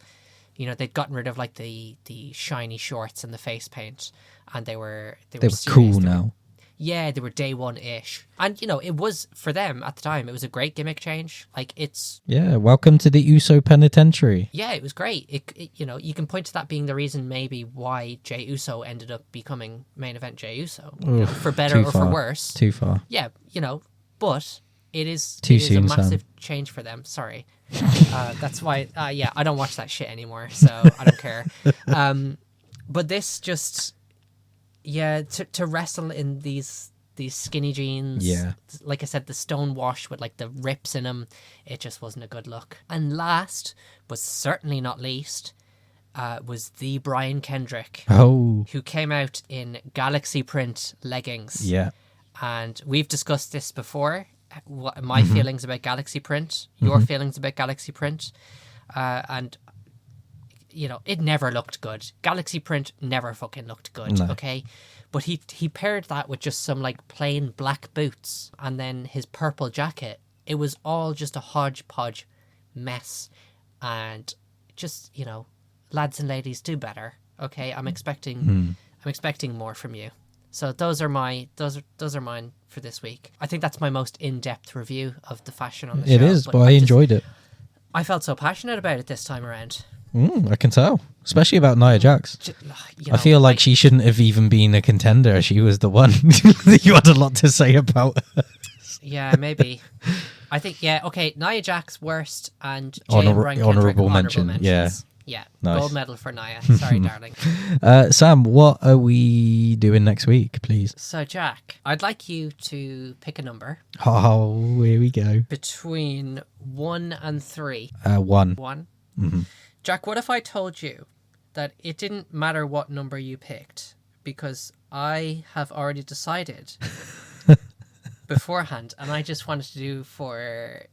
they'd gotten rid of like the shiny shorts and the face paint, and they were cool now. Yeah, they were day one-ish. And, it was, for them at the time, it was a great gimmick change. Like, it's... Yeah, welcome to the Uso Penitentiary. Yeah, it was great. It you can point to that being the reason maybe why Jey Uso ended up becoming main event Jey Uso. For better or for worse. Too far. Yeah, but it is soon, a massive change for them. Sorry. That's why, I don't watch that shit anymore, so I don't care. But this just... Yeah, to wrestle in these skinny jeans, like I said, the stone wash with like the rips in them, it just wasn't a good look. And last, but certainly not least, was the Brian Kendrick, who came out in galaxy print leggings. Yeah, and we've discussed this before. What my feelings about galaxy print, your feelings about galaxy print, and. It never looked good. Galaxy print never fucking looked good, okay? But he paired that with just some, like, plain black boots and then his purple jacket. It was all just a hodgepodge mess. And just, lads and ladies, do better, okay? I'm expecting more from you. So those are mine for this week. I think that's my most in-depth review of the fashion on the show. It is, but I enjoyed it. I felt so passionate about it this time around. I can tell, especially about Nia Jax. I feel like she shouldn't have even been a contender. She was the one you had a lot to say about her. Yeah, maybe. I think, okay, Nia Jax worst and Jey and Brian Kendrick honorable mentions. Yeah, nice. Gold medal for Nia. Sorry, darling. Sam, what are we doing next week, please? So, Jack, I'd like you to pick a number. Oh, here we go. Between 1 and 3. 1. 1? Jack, what if I told you that it didn't matter what number you picked, because I have already decided beforehand, and I just wanted to do for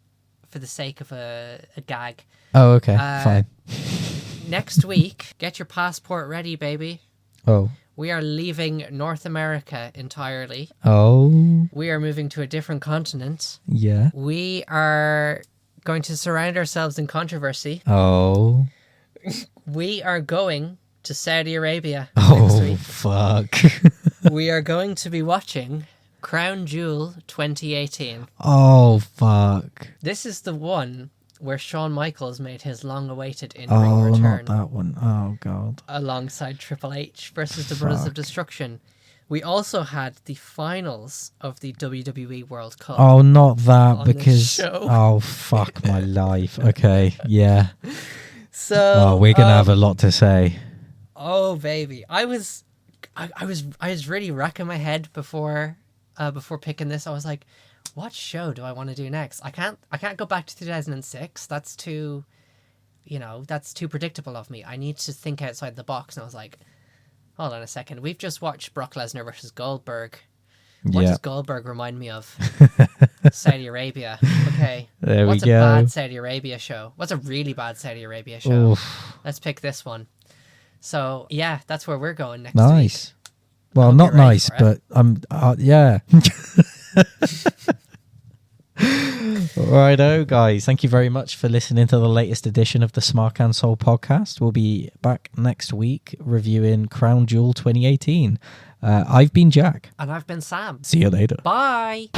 the sake of a gag. Oh, okay, fine. Next week, get your passport ready, baby. Oh. We are leaving North America entirely. Oh. We are moving to a different continent. Yeah. We are going to surround ourselves in controversy. Oh. We are going to Saudi Arabia next week. Fuck. We are going to be watching Crown Jewel 2018. Oh, fuck. This is the one where Shawn Michaels made his long-awaited in-ring return. Not that one. Oh, God. Alongside Triple H versus the Brothers of Destruction. We also had the finals of the WWE World Cup. Oh, not that, because... Oh, fuck my life. Okay, yeah. So we're gonna have a lot to say. Oh baby, I was really racking my head before picking this. I was like, what show do I want to do next? I can't go back to 2006. That's too predictable of me. I need to think outside the box. And I was like, hold on a second. We've just watched Brock Lesnar versus Goldberg. What does Goldberg remind me of? Saudi Arabia. Okay. There What's we go. a bad Saudi Arabia show? What's a really bad Saudi Arabia show? Oof. Let's pick this one. So, yeah, that's where we're going next Nice. week. Well, not nice, but yeah. Righto, guys. Thank you very much for listening to the latest edition of the Smart and Soul podcast. We'll be back next week reviewing Crown Jewel 2018. I've been Jack. And I've been Sam. See you later. Bye.